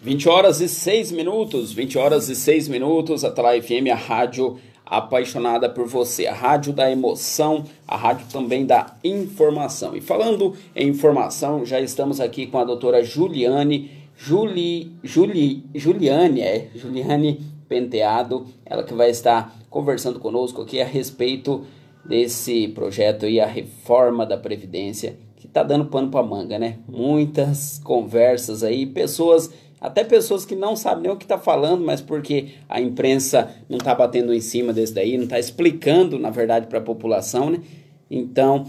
20h06, Atalaia FM, a rádio apaixonada por você, a rádio da emoção, a rádio também da informação. E falando em informação, já estamos aqui com a doutora Juliane Penteado, ela que vai estar conversando conosco aqui a respeito desse projeto aí, a reforma da Previdência, que tá dando pano pra manga, né? Muitas conversas aí, até pessoas que não sabem nem o que está falando, mas porque a imprensa não está batendo em cima desse daí, não está explicando, na verdade, para a população, né? Então,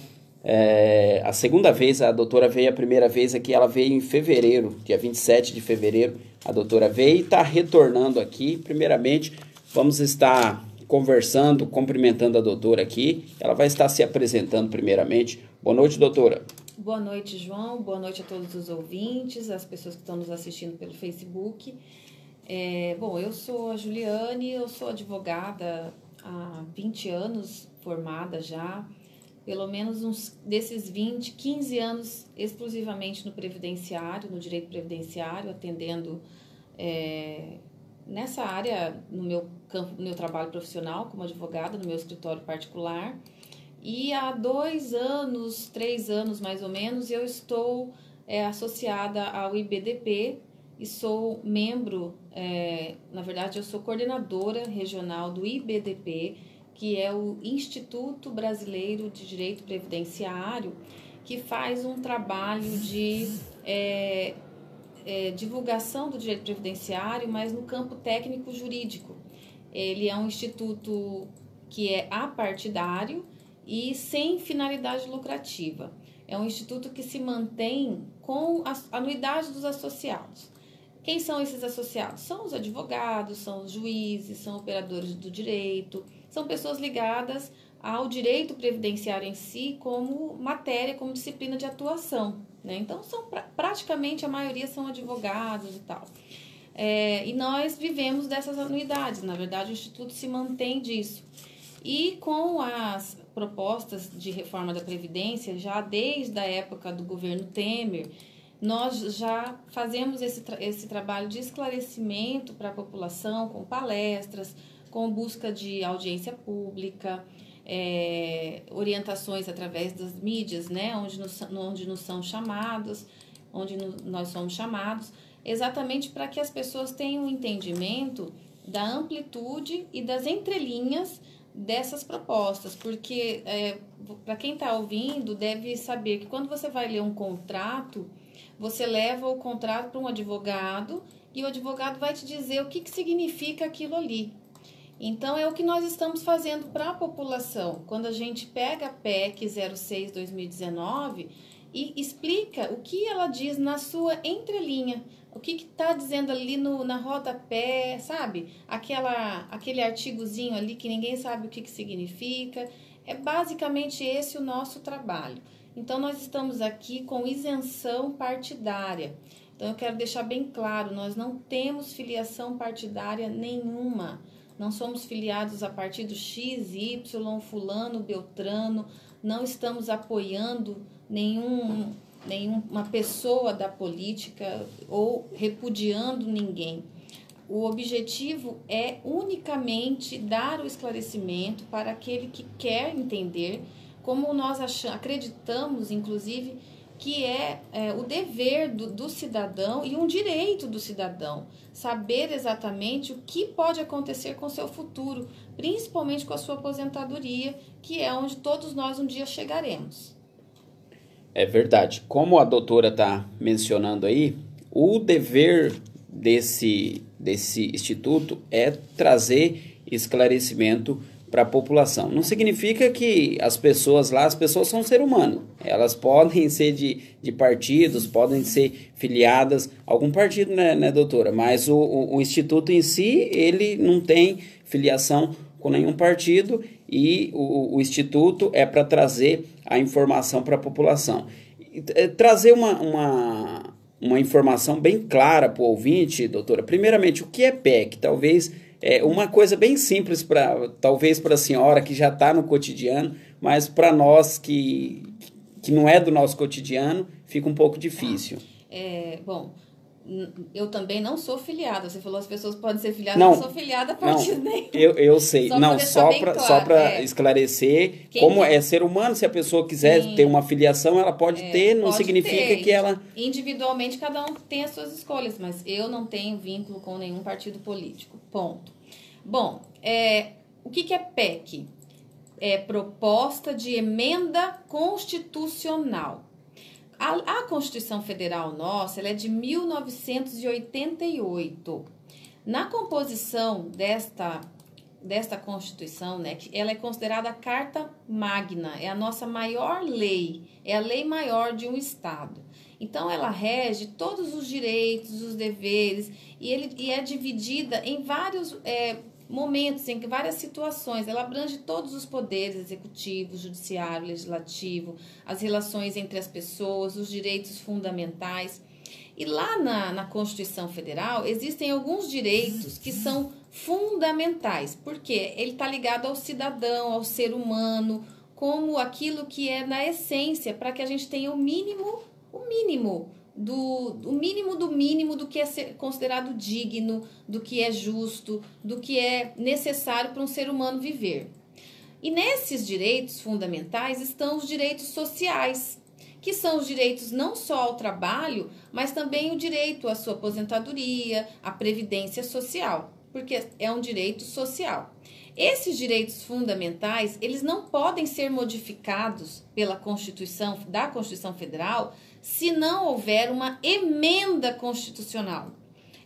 a segunda vez, a doutora veio, a primeira vez aqui, ela veio em fevereiro, dia 27 de fevereiro, a doutora veio e está retornando aqui. Primeiramente, vamos estar conversando, cumprimentando a doutora aqui, ela vai estar se apresentando primeiramente. Boa noite, doutora. Boa noite, João. Boa noite a todos os ouvintes, as pessoas que estão nos assistindo pelo Facebook. Bom, eu sou a Juliane, eu sou advogada há 20 anos, formada já, pelo menos desses 20, 15 anos exclusivamente no previdenciário, no direito previdenciário, atendendo nessa área, no meu campo, no meu trabalho profissional como advogada, no meu escritório particular. E há 2 anos, 3 anos mais ou menos, eu estou associada ao IBDP e sou membro, na verdade eu sou coordenadora regional do IBDP, que é o Instituto Brasileiro de Direito Previdenciário, que faz um trabalho de divulgação do direito previdenciário, mas no campo técnico-jurídico. Ele é um instituto que é apartidário e sem finalidade lucrativa. É um instituto que se mantém com a anuidade dos associados. Quem são esses associados? São os advogados, são os juízes, são operadores do direito, são pessoas ligadas ao direito previdenciário em si como matéria, como disciplina de atuação, né? Então, praticamente a maioria são advogados e tal. E nós vivemos dessas anuidades, na verdade o Instituto se mantém disso. E com as propostas de reforma da Previdência, já desde a época do governo Temer, nós já fazemos esse trabalho de esclarecimento para a população, com palestras, com busca de audiência pública, orientações através das mídias, né, onde nós somos chamados, exatamente para que as pessoas tenham um entendimento da amplitude e das entrelinhas dessas propostas, porque para quem está ouvindo deve saber que quando você vai ler um contrato, você leva o contrato para um advogado e o advogado vai te dizer o que significa aquilo ali. Então, é o que nós estamos fazendo para a população. Quando a gente pega a PEC 06/2019 e explica o que ela diz na sua entrelinha, o que está dizendo ali na rodapé, sabe? Aquele artigozinho ali que ninguém sabe o que significa. É basicamente esse o nosso trabalho. Então, nós estamos aqui com isenção partidária. Então, eu quero deixar bem claro, nós não temos filiação partidária nenhuma. Não somos filiados a partido X, Y, fulano, beltrano. Não estamos apoiando nenhuma pessoa da política ou repudiando ninguém. O objetivo é unicamente dar o esclarecimento para aquele que quer entender, como nós acreditamos, inclusive, que é o dever do cidadão e um direito do cidadão, saber exatamente o que pode acontecer com o seu futuro, principalmente com a sua aposentadoria, que é onde todos nós um dia chegaremos. É verdade. Como a doutora está mencionando aí, o dever desse instituto é trazer esclarecimento para a população. Não significa que as pessoas são ser humanos. Elas podem ser de partidos, podem ser filiadas a algum partido, né, doutora? Mas o instituto em si, ele não tem filiação com nenhum partido e o instituto é para trazer a informação para a população. Trazer uma informação bem clara para o ouvinte, doutora. Primeiramente, o que é PEC? Talvez uma coisa bem simples talvez para a senhora que já está no cotidiano, mas para nós que que não é do nosso cotidiano, fica um pouco difícil. Bom, eu também não sou filiada. Você falou as pessoas podem ser filiadas, Não, eu não sou filiada a partido nenhum. Eu sei. Só para esclarecer, como é ser humano, se a pessoa quiser ter uma filiação, ela pode ter, não significa que ela... Individualmente, cada um tem as suas escolhas, mas eu não tenho vínculo com nenhum partido político. Ponto. Bom, o que é PEC? É proposta de emenda constitucional. A Constituição Federal nossa, ela é de 1988. Na composição desta Constituição, né, ela é considerada a Carta Magna, é a nossa maior lei, é a lei maior de um Estado. Então, ela rege todos os direitos, os deveres, e é dividida em vários momentos, em várias situações. Ela abrange todos os poderes, executivo, judiciário, legislativo, as relações entre as pessoas, os direitos fundamentais. E lá na Constituição Federal existem alguns direitos que são fundamentais, porque ele está ligado ao cidadão, ao ser humano, como aquilo que é na essência, para que a gente tenha o mínimo do que é considerado digno, do que é justo, do que é necessário para um ser humano viver. E nesses direitos fundamentais estão os direitos sociais, que são os direitos não só ao trabalho, mas também o direito à sua aposentadoria, à previdência social, porque é um direito social. Esses direitos fundamentais, eles não podem ser modificados pela Constituição, da Constituição Federal, se não houver uma emenda constitucional.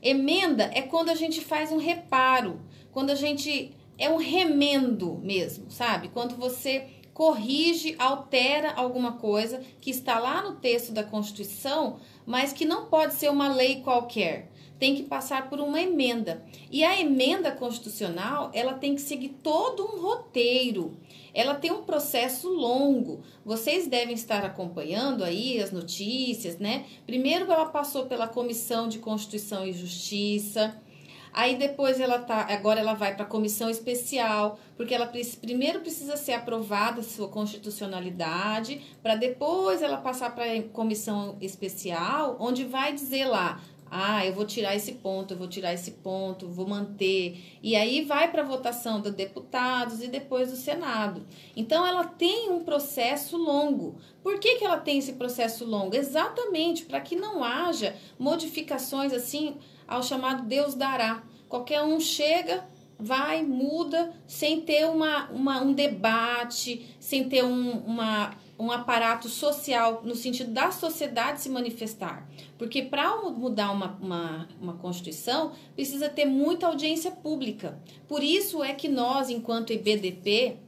Emenda é quando a gente faz um reparo, quando a gente... é um remendo mesmo, sabe? Quando você corrige, altera alguma coisa que está lá no texto da Constituição, mas que não pode ser uma lei qualquer. Tem que passar por uma emenda. E a emenda constitucional, ela tem que seguir todo um roteiro. Ela tem um processo longo. Vocês devem estar acompanhando aí as notícias, né? Primeiro ela passou pela Comissão de Constituição e Justiça. Aí depois agora ela vai para a comissão especial, porque ela primeiro precisa ser aprovada a sua constitucionalidade, para depois ela passar para a comissão especial, onde vai dizer lá, eu vou tirar esse ponto, vou manter. E aí vai para a votação dos deputados e depois do Senado. Então, ela tem um processo longo. Por que ela tem esse processo longo? Exatamente para que não haja modificações assim ao chamado Deus dará. Qualquer um chega, vai, muda, sem ter um debate, sem ter um aparato social, no sentido da sociedade se manifestar. Porque para mudar uma Constituição, precisa ter muita audiência pública. Por isso é que nós, enquanto IBDP,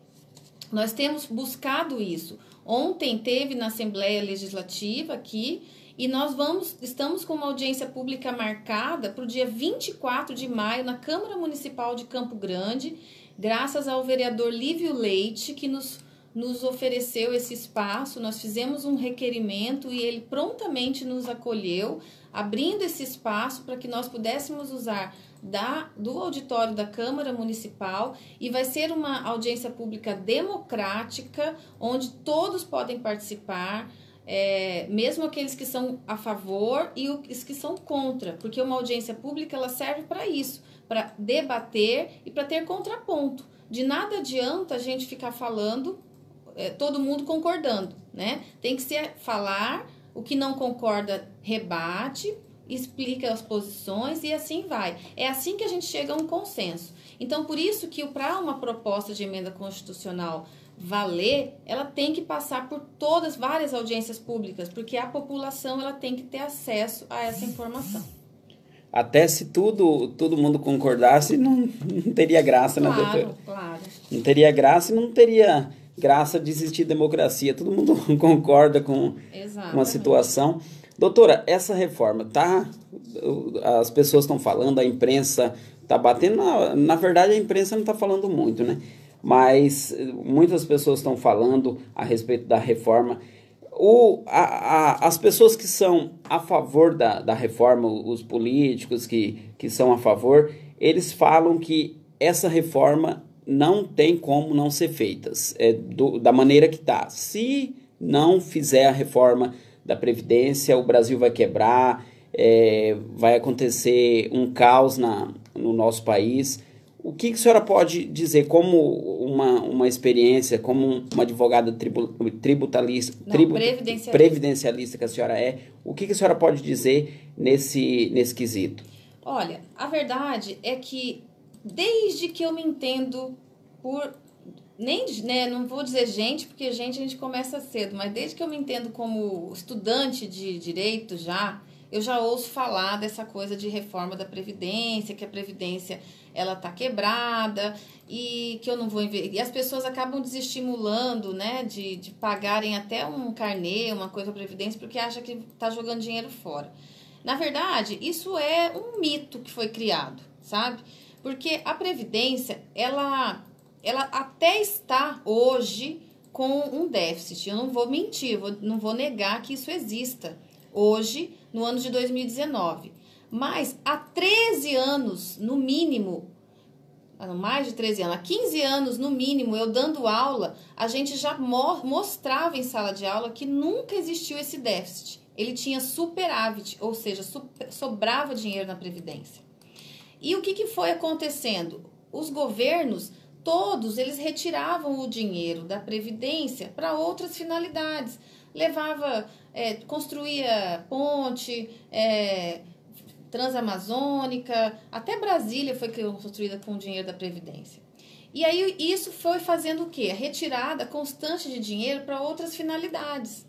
nós temos buscado isso. Ontem teve na Assembleia Legislativa aqui, e nós estamos com uma audiência pública marcada para o dia 24 de maio na Câmara Municipal de Campo Grande, graças ao vereador Lívio Leite, que nos ofereceu esse espaço. Nós fizemos um requerimento e ele prontamente nos acolheu, abrindo esse espaço para que nós pudéssemos usar do auditório da Câmara Municipal, e vai ser uma audiência pública democrática, onde todos podem participar, mesmo aqueles que são a favor e os que são contra, porque uma audiência pública ela serve para isso, para debater e para ter contraponto. De nada adianta a gente ficar falando, todo mundo concordando, né? Tem que falar, o que não concorda rebate, explica as posições e assim vai. É assim que a gente chega a um consenso. Então, por isso que para uma proposta de emenda constitucional valer, ela tem que passar por várias audiências públicas, porque a população ela tem que ter acesso a essa informação. Até se todo mundo concordasse, não teria graça, né, doutora? Claro. Não teria graça e não teria graça de existir democracia. Todo mundo concorda com uma situação. Doutora, essa reforma, as pessoas estão falando, a imprensa está batendo, na verdade a imprensa não está falando muito, né? Mas muitas pessoas estão falando a respeito da reforma. As pessoas que são a favor da reforma, os políticos que são a favor, eles falam que essa reforma não tem como não ser feita, da maneira que está. Se não fizer a reforma da Previdência, o Brasil vai quebrar, vai acontecer um caos no nosso país. O que a senhora pode dizer como uma experiência, como uma advogada tributalista, previdencialista que a senhora é? O que a senhora pode dizer nesse quesito? Olha, a verdade é que desde que eu me entendo por... não vou dizer gente, porque a gente começa cedo, mas desde que eu me entendo como estudante de direito eu já ouço falar dessa coisa de reforma da Previdência, que a Previdência ela tá quebrada e que eu não vou investir. E as pessoas acabam desestimulando, né, de pagarem até um carnê, uma coisa para a Previdência, porque acha que tá jogando dinheiro fora. Na verdade, isso é um mito que foi criado, sabe? Porque a Previdência, ela até está hoje com um déficit. Eu não vou mentir, não vou negar que isso exista hoje, no ano de 2019. Mas há 13 anos, no mínimo, mais de 13 anos, há 15 anos, no mínimo, eu dando aula, a gente já mostrava em sala de aula que nunca existiu esse déficit. Ele tinha superávit, ou seja, sobrava dinheiro na Previdência. E o que foi acontecendo? Os governos, todos, eles retiravam o dinheiro da Previdência para outras finalidades. Construía ponte, transamazônica, até Brasília foi construída com o dinheiro da Previdência. E aí isso foi fazendo o quê? A retirada constante de dinheiro para outras finalidades.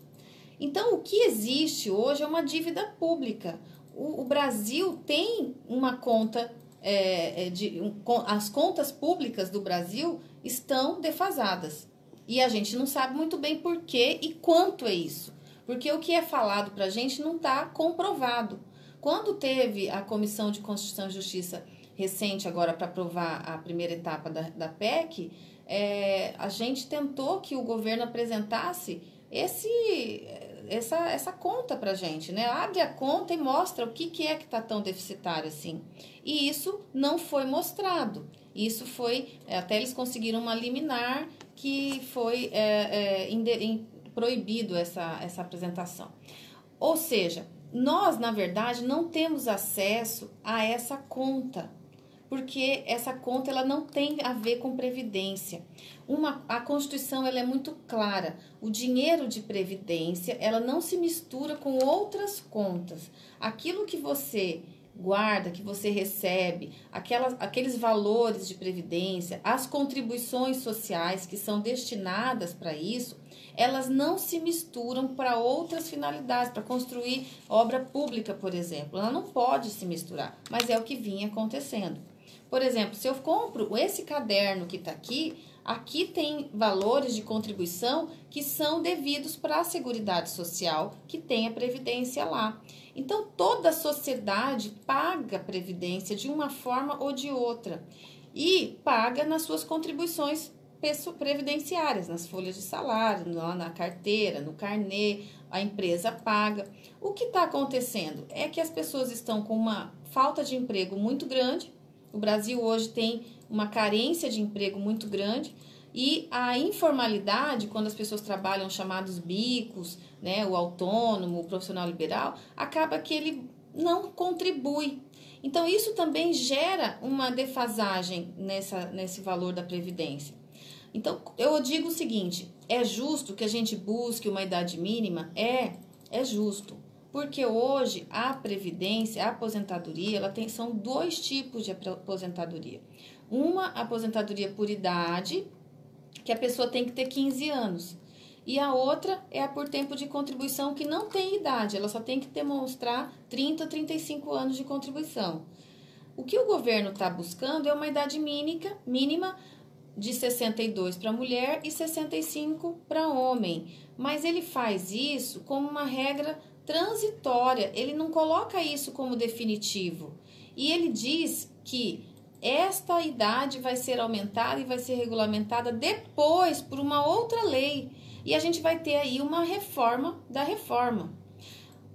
Então, o que existe hoje é uma dívida pública. O Brasil tem uma conta, as contas públicas do Brasil estão defasadas. E a gente não sabe muito bem por quê e quanto é isso. Porque o que é falado para a gente não está comprovado. Quando teve a Comissão de Constituição e Justiça recente agora para aprovar a primeira etapa da PEC, a gente tentou que o governo apresentasse essa conta para a gente, né? Abre a conta e mostra o que é que está tão deficitário assim. E isso não foi mostrado. Isso foi, até eles conseguiram uma liminar que foi proibido essa apresentação. Ou seja, nós, na verdade, não temos acesso a essa conta, porque essa conta ela não tem a ver com previdência. A Constituição ela é muito clara. O dinheiro de previdência ela não se mistura com outras contas. Aquilo que você guarda, que você recebe, aqueles valores de previdência, as contribuições sociais que são destinadas para isso, elas não se misturam para outras finalidades, para construir obra pública, por exemplo. Ela não pode se misturar, mas é o que vinha acontecendo. Por exemplo, se eu compro esse caderno que está aqui tem valores de contribuição que são devidos para a Seguridade Social, que tem a Previdência lá. Então, toda a sociedade paga a Previdência de uma forma ou de outra e paga nas suas contribuições previdenciárias, nas folhas de salário, na carteira, no carnê, a empresa paga. O que está acontecendo é que as pessoas estão com uma falta de emprego muito grande. O Brasil hoje tem uma carência de emprego muito grande e a informalidade, quando as pessoas trabalham chamados bicos, né, o autônomo, o profissional liberal, acaba que ele não contribui. Então, isso também gera uma defasagem nesse valor da Previdência. Então, eu digo o seguinte, é justo que a gente busque uma idade mínima? É justo. Porque hoje a Previdência, a aposentadoria, são dois tipos de aposentadoria. Uma aposentadoria por idade, que a pessoa tem que ter 15 anos. E a outra é a por tempo de contribuição, que não tem idade, ela só tem que demonstrar 30 ou 35 anos de contribuição. O que o governo está buscando é uma idade mínima de 62 para mulher e 65 para homem. Mas ele faz isso como uma regra transitória, ele não coloca isso como definitivo. E ele diz que esta idade vai ser aumentada e vai ser regulamentada depois por uma outra lei. E a gente vai ter aí uma reforma da reforma.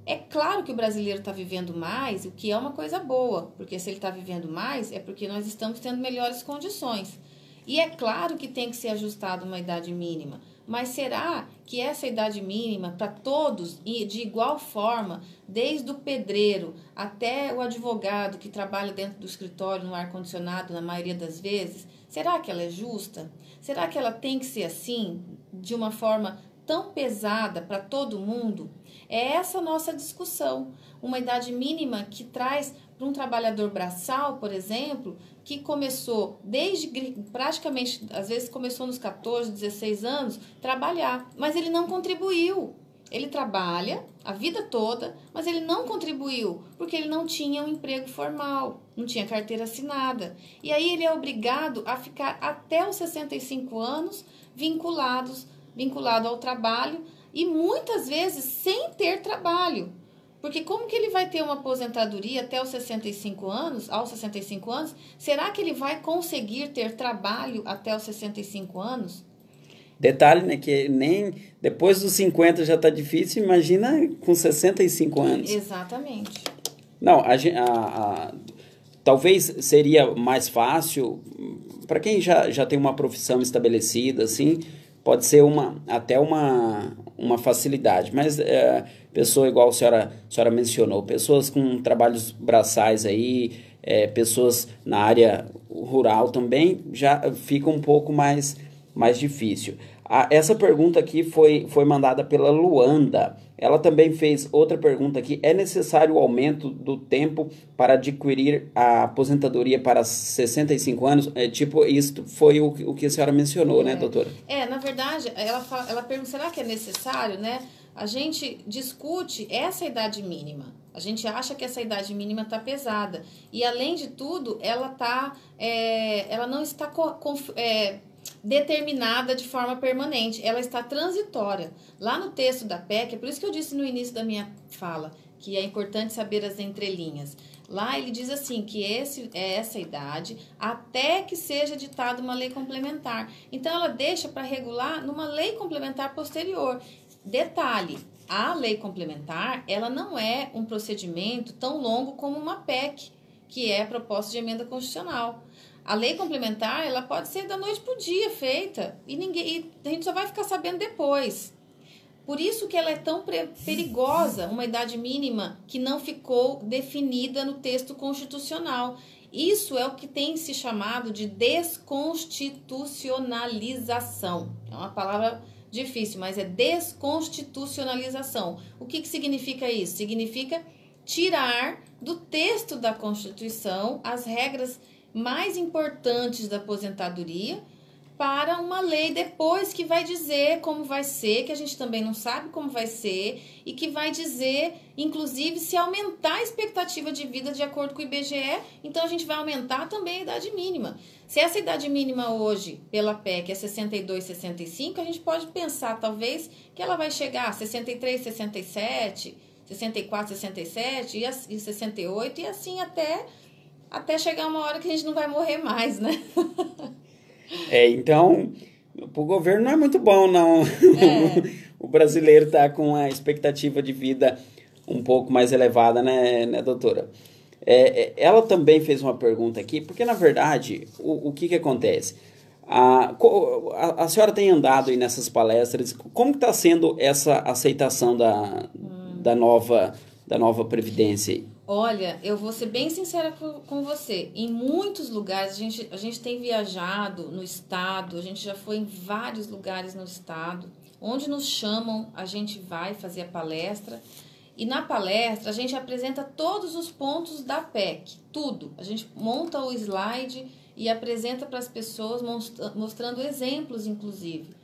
É claro que o brasileiro está vivendo mais, o que é uma coisa boa, porque se ele está vivendo mais é porque nós estamos tendo melhores condições. E é claro que tem que ser ajustada uma idade mínima, Mas será que essa idade mínima para todos e de igual forma, desde o pedreiro até o advogado que trabalha dentro do escritório no ar-condicionado na maioria das vezes, será que ela é justa? Será que ela tem que ser assim, de uma forma tão pesada para todo mundo? É essa a nossa discussão. Uma idade mínima que traz para um trabalhador braçal, por exemplo, que começou desde praticamente, às vezes começou nos 14, 16 anos, trabalhar, mas ele não contribuiu. Ele trabalha a vida toda, mas ele não contribuiu, porque ele não tinha um emprego formal, não tinha carteira assinada. E aí ele é obrigado a ficar até os 65 anos vinculado ao trabalho e muitas vezes sem ter trabalho. Porque como que ele vai ter uma aposentadoria até os 65 anos, aos 65 anos? Será que ele vai conseguir ter trabalho até os 65 anos? Detalhe, né, que nem depois dos 50 já está difícil, imagina com 65 anos. Exatamente. Não, talvez seria mais fácil, para quem já tem uma profissão estabelecida, assim, pode ser até uma facilidade, mas pessoa igual a senhora mencionou, pessoas com trabalhos braçais aí, pessoas na área rural também, já fica um pouco mais difícil. Essa pergunta aqui foi mandada pela Luanda. Ela também fez outra pergunta aqui. É necessário o aumento do tempo para adquirir a aposentadoria para 65 anos? Tipo, isso foi o que a senhora mencionou, né, doutora? Na verdade, ela pergunta, será que é necessário, né? A gente discute essa idade mínima. A gente acha que essa idade mínima está pesada. E, além de tudo, ela não está determinada de forma permanente, ela está transitória. Lá no texto da PEC, é por isso que eu disse no início da minha fala, que é importante saber as entrelinhas. Lá ele diz assim, que é essa idade até que seja editada uma lei complementar. Então ela deixa para regular numa lei complementar posterior. Detalhe, a lei complementar, ela não é um procedimento tão longo como uma PEC, que é a proposta de emenda constitucional. A lei complementar, ela pode ser da noite para o dia feita e a gente só vai ficar sabendo depois. Por isso que ela é tão perigosa, uma idade mínima que não ficou definida no texto constitucional. Isso é o que tem se chamado de desconstitucionalização. É uma palavra difícil, mas é desconstitucionalização. O que significa isso? Significa tirar do texto da Constituição as regras mais importantes da aposentadoria para uma lei depois que vai dizer como vai ser, que a gente também não sabe como vai ser, e que vai dizer, inclusive, se aumentar a expectativa de vida de acordo com o IBGE, então a gente vai aumentar também a idade mínima. Se essa idade mínima hoje, pela PEC, é 62, 65, a gente pode pensar, talvez, que ela vai chegar a 63, 67, 64, 67 e 68, e assim até chegar uma hora que a gente não vai morrer mais, né? Então, para o governo não é muito bom, não. O brasileiro está com a expectativa de vida um pouco mais elevada, né doutora? Ela também fez uma pergunta aqui, porque, na verdade, o que acontece? A senhora tem andado aí nessas palestras, como está sendo essa aceitação da nova Previdência aí? Olha, eu vou ser bem sincera com você. Em muitos lugares, a gente tem viajado no estado, a gente já foi em vários lugares no estado. Onde nos chamam, a gente vai fazer a palestra. E na palestra, a gente apresenta todos os pontos da PEC, tudo. A gente monta o slide e apresenta para as pessoas, mostrando exemplos, inclusive.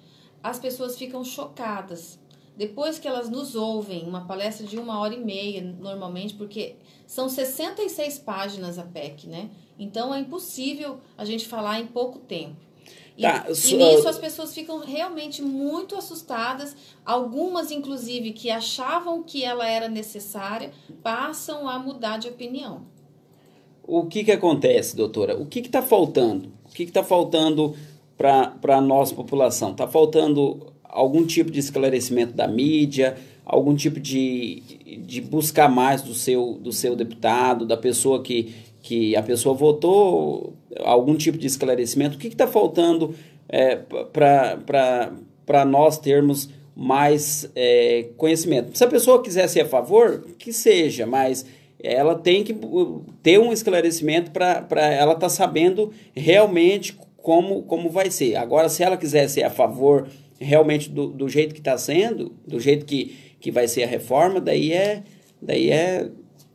As pessoas ficam chocadas. Depois que elas nos ouvem, uma palestra de 1h30, normalmente, porque são 66 páginas a PEC, né? Então, é impossível a gente falar em pouco tempo. E nisso as pessoas ficam realmente muito assustadas. Algumas, inclusive, que achavam que ela era necessária, passam a mudar de opinião. O que acontece, doutora? O que está faltando? O que está faltando para a nossa população? Está faltando algum tipo de esclarecimento da mídia, algum tipo de buscar mais do seu deputado, da pessoa que a pessoa votou, algum tipo de esclarecimento. O que está faltando para nós termos mais conhecimento. Se a pessoa quiser ser a favor, que seja, mas ela tem que ter um esclarecimento para ela estar sabendo realmente como vai ser. Agora, se ela quiser ser a favor realmente do jeito que está sendo, do jeito que vai ser a reforma, daí é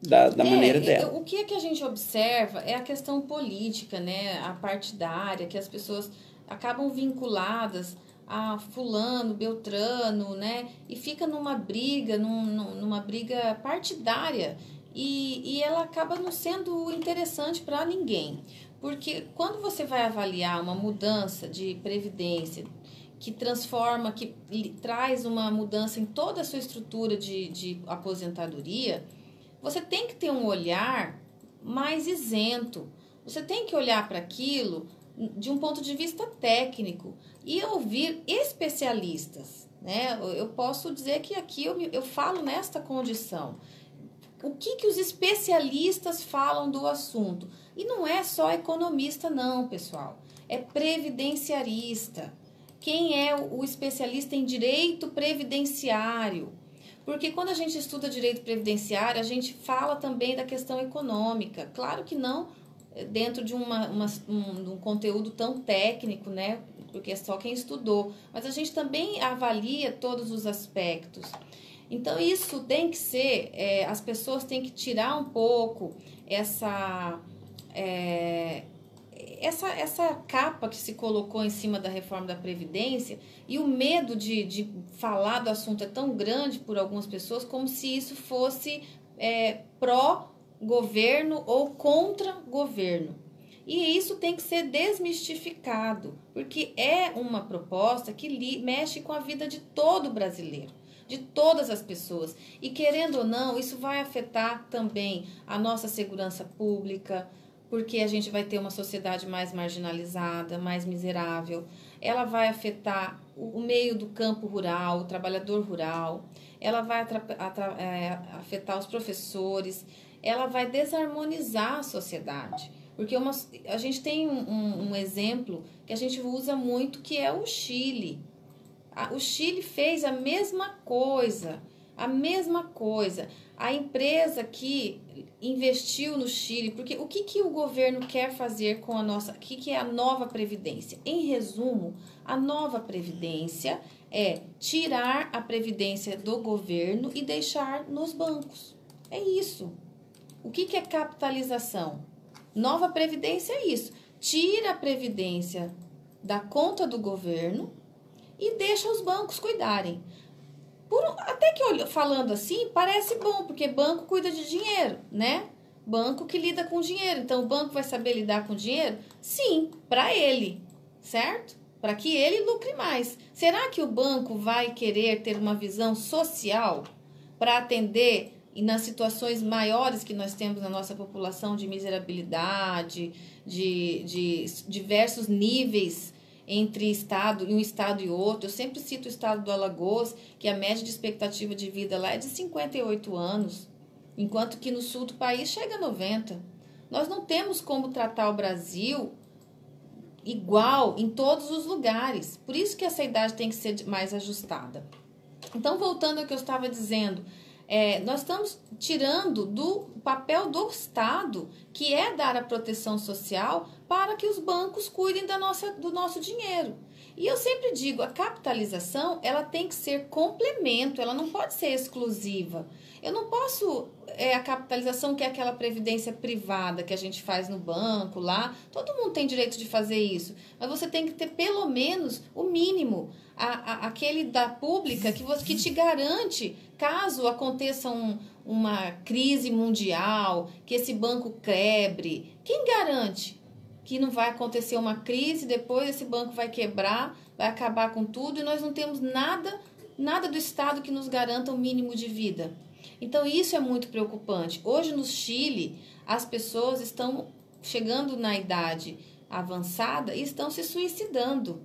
da maneira dela. O que é que a gente observa é a questão política, né, a partidária, que as pessoas acabam vinculadas a fulano, beltrano, né, e fica numa briga, numa briga partidária, e ela acaba não sendo interessante para ninguém. Porque quando você vai avaliar uma mudança de previdência que transforma, que traz uma mudança em toda a sua estrutura de aposentadoria, você tem que ter um olhar mais isento. Você tem que olhar para aquilo de um ponto de vista técnico e ouvir especialistas, né? Eu posso dizer que aqui eu falo nesta condição. O que os especialistas falam do assunto? E não é só economista não, pessoal. É previdenciarista. Quem é o especialista em direito previdenciário? Porque quando a gente estuda direito previdenciário, a gente fala também da questão econômica. Claro que não dentro de um conteúdo tão técnico, né? Porque é só quem estudou. Mas a gente também avalia todos os aspectos. Então, isso tem que ser... as pessoas têm que tirar um pouco essa capa que se colocou em cima da reforma da Previdência, e o medo de falar do assunto é tão grande por algumas pessoas, como se isso fosse pró-governo ou contra-governo. E isso tem que ser desmistificado, porque é uma proposta que mexe com a vida de todo brasileiro, de todas as pessoas. E querendo ou não, isso vai afetar também a nossa segurança pública, porque a gente vai ter uma sociedade mais marginalizada, mais miserável. Ela vai afetar o meio do campo rural, o trabalhador rural. Ela vai afetar os professores. Ela vai desarmonizar a sociedade. Porque a gente tem um exemplo que a gente usa muito, que é o Chile. O Chile fez a mesma coisa. A empresa que investiu no Chile, porque o que o governo quer fazer com o que é a nova Previdência? Em resumo, a nova Previdência é tirar a Previdência do governo e deixar nos bancos. É isso. O que é capitalização? Nova Previdência é isso. Tira a Previdência da conta do governo e deixa os bancos cuidarem. Até que falando assim, parece bom, porque banco cuida de dinheiro, né? Banco que lida com dinheiro. Então, o banco vai saber lidar com dinheiro? Sim, para ele, certo? Para que ele lucre mais. Será que o banco vai querer ter uma visão social para atender e nas situações maiores que nós temos na nossa população de miserabilidade, de diversos níveis entre um estado e outro? Eu sempre cito o estado do Alagoas, que a média de expectativa de vida lá é de 58 anos, enquanto que no sul do país chega a 90. Nós não temos como tratar o Brasil igual em todos os lugares. Por isso que essa idade tem que ser mais ajustada. Então, voltando ao que eu estava dizendo, nós estamos tirando do papel do Estado, que é dar a proteção social para que os bancos cuidem do nosso dinheiro. E eu sempre digo, a capitalização ela tem que ser complemento, ela não pode ser exclusiva. Eu não posso, a capitalização que é aquela previdência privada que a gente faz no banco lá, todo mundo tem direito de fazer isso, mas você tem que ter pelo menos o mínimo, aquele da pública que te garante, caso aconteça uma crise mundial, que esse banco quebre, quem garante que não vai acontecer uma crise, depois esse banco vai quebrar, vai acabar com tudo e nós não temos nada do Estado que nos garanta o mínimo de vida? Então, isso é muito preocupante. Hoje, no Chile, as pessoas estão chegando na idade avançada e estão se suicidando,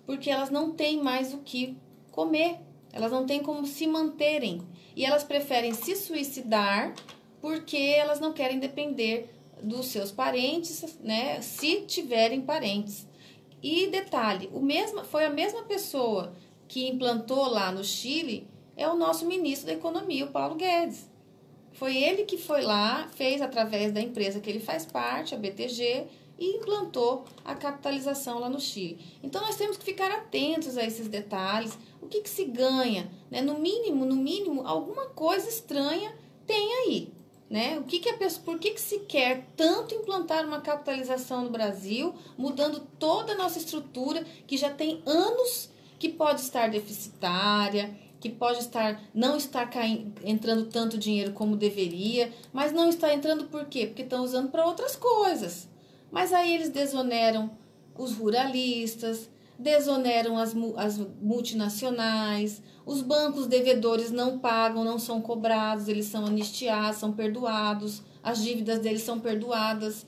porque elas não têm mais o que comer, elas não têm como se manterem. E elas preferem se suicidar porque elas não querem depender dos seus parentes, né, se tiverem parentes. E detalhe, foi a mesma pessoa que implantou lá no Chile é o nosso ministro da Economia, o Paulo Guedes. Foi ele que foi lá, fez através da empresa que ele faz parte, a BTG, e implantou a capitalização lá no Chile. Então, nós temos que ficar atentos a esses detalhes. O que se ganha? Né? No mínimo, alguma coisa estranha tem aí. Né? Por que se quer tanto implantar uma capitalização no Brasil, mudando toda a nossa estrutura, que já tem anos que pode estar deficitária, que pode não estar entrando tanto dinheiro como deveria, mas não está entrando por quê? Porque estão usando para outras coisas. Mas aí eles desoneram os ruralistas, desoneram as multinacionais, os bancos devedores não pagam, não são cobrados, eles são anistiados, são perdoados, as dívidas deles são perdoadas.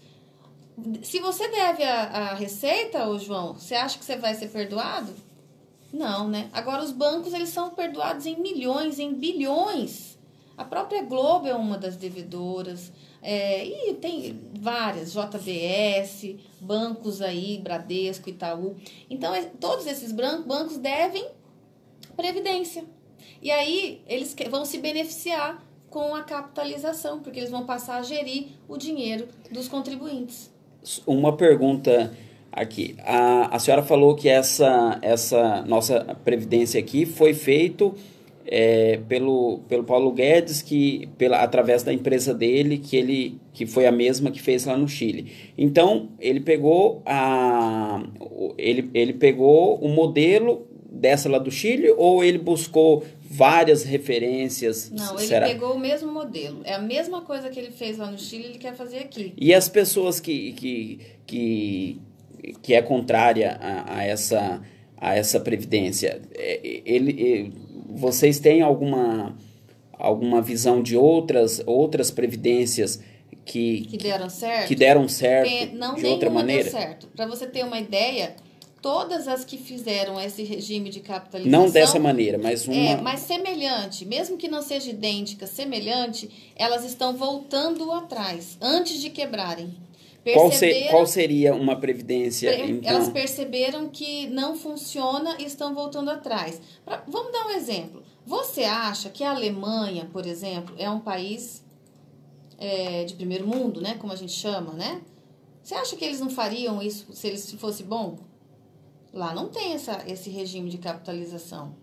Se você deve a Receita, ô João, você acha que você vai ser perdoado? Não, né? Agora, os bancos, eles são perdoados em milhões, em bilhões. A própria Globo é uma das devedoras. E tem várias, JBS, bancos aí, Bradesco, Itaú. Então, todos esses bancos devem previdência. E aí, eles vão se beneficiar com a capitalização, porque eles vão passar a gerir o dinheiro dos contribuintes. Uma pergunta aqui. A senhora falou que essa nossa previdência aqui foi feito pelo Paulo Guedes, através da empresa dele, que foi a mesma que fez lá no Chile. Então, ele pegou o modelo dessa lá do Chile, ou ele buscou várias referências? Não, ele pegou o mesmo modelo. É a mesma coisa que ele fez lá no Chile, ele quer fazer aqui. E as pessoas que é contrária a essa previdência, vocês têm alguma visão de outras previdências que deram certo? Que deram certo de outra maneira? Deu certo. Para você ter uma ideia, todas as que fizeram esse regime de capitalização... Não dessa maneira, mas uma... mas semelhante, mesmo que não seja idêntica, semelhante, elas estão voltando atrás, antes de quebrarem. Qual seria uma previdência? Então? Elas perceberam que não funciona e estão voltando atrás. Vamos dar um exemplo. Você acha que a Alemanha, por exemplo, é um país de primeiro mundo, né? Como a gente chama, né? Você acha que eles não fariam isso se fosse bom? Lá não tem esse regime de capitalização.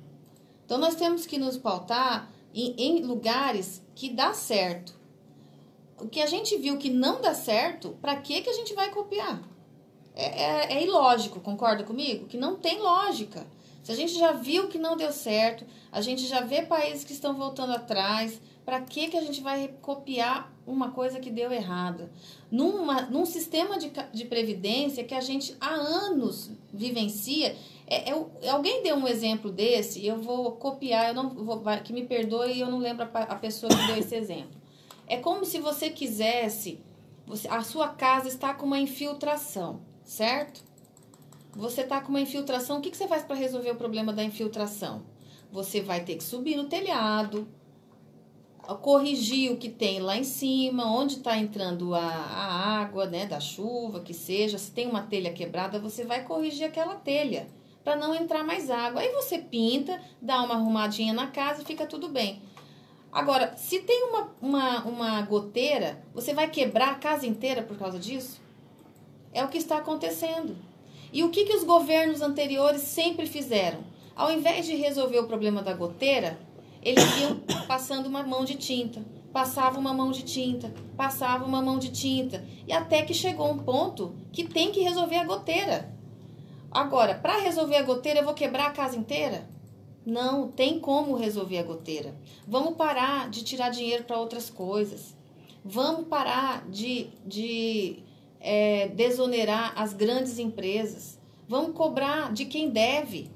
Então, nós temos que nos pautar em lugares que dá certo. O que a gente viu que não dá certo, para que a gente vai copiar? É ilógico, concorda comigo? Que não tem lógica. Se a gente já viu que não deu certo, a gente já vê países que estão voltando atrás, para que a gente vai copiar uma coisa que deu errada? Num sistema de previdência que a gente há anos vivencia, alguém deu um exemplo desse, eu vou copiar, que me perdoe, eu não lembro a pessoa que deu esse exemplo. É como se você quisesse... a sua casa está com uma infiltração, certo? Você está com uma infiltração, o que você faz para resolver o problema da infiltração? Você vai ter que subir no telhado, corrigir o que tem lá em cima, onde está entrando a água, né, da chuva, que seja. Se tem uma telha quebrada, você vai corrigir aquela telha, para não entrar mais água. Aí você pinta, dá uma arrumadinha na casa e fica tudo bem. Agora, se tem uma goteira, você vai quebrar a casa inteira por causa disso? É o que está acontecendo. E o que os governos anteriores sempre fizeram? Ao invés de resolver o problema da goteira, eles iam passando uma mão de tinta. Passava uma mão de tinta, passava uma mão de tinta. E até que chegou um ponto que tem que resolver a goteira. Agora, para resolver a goteira, eu vou quebrar a casa inteira? Não, tem como resolver a goteira. Vamos parar de tirar dinheiro para outras coisas. Vamos parar de desonerar as grandes empresas. Vamos cobrar de quem deve.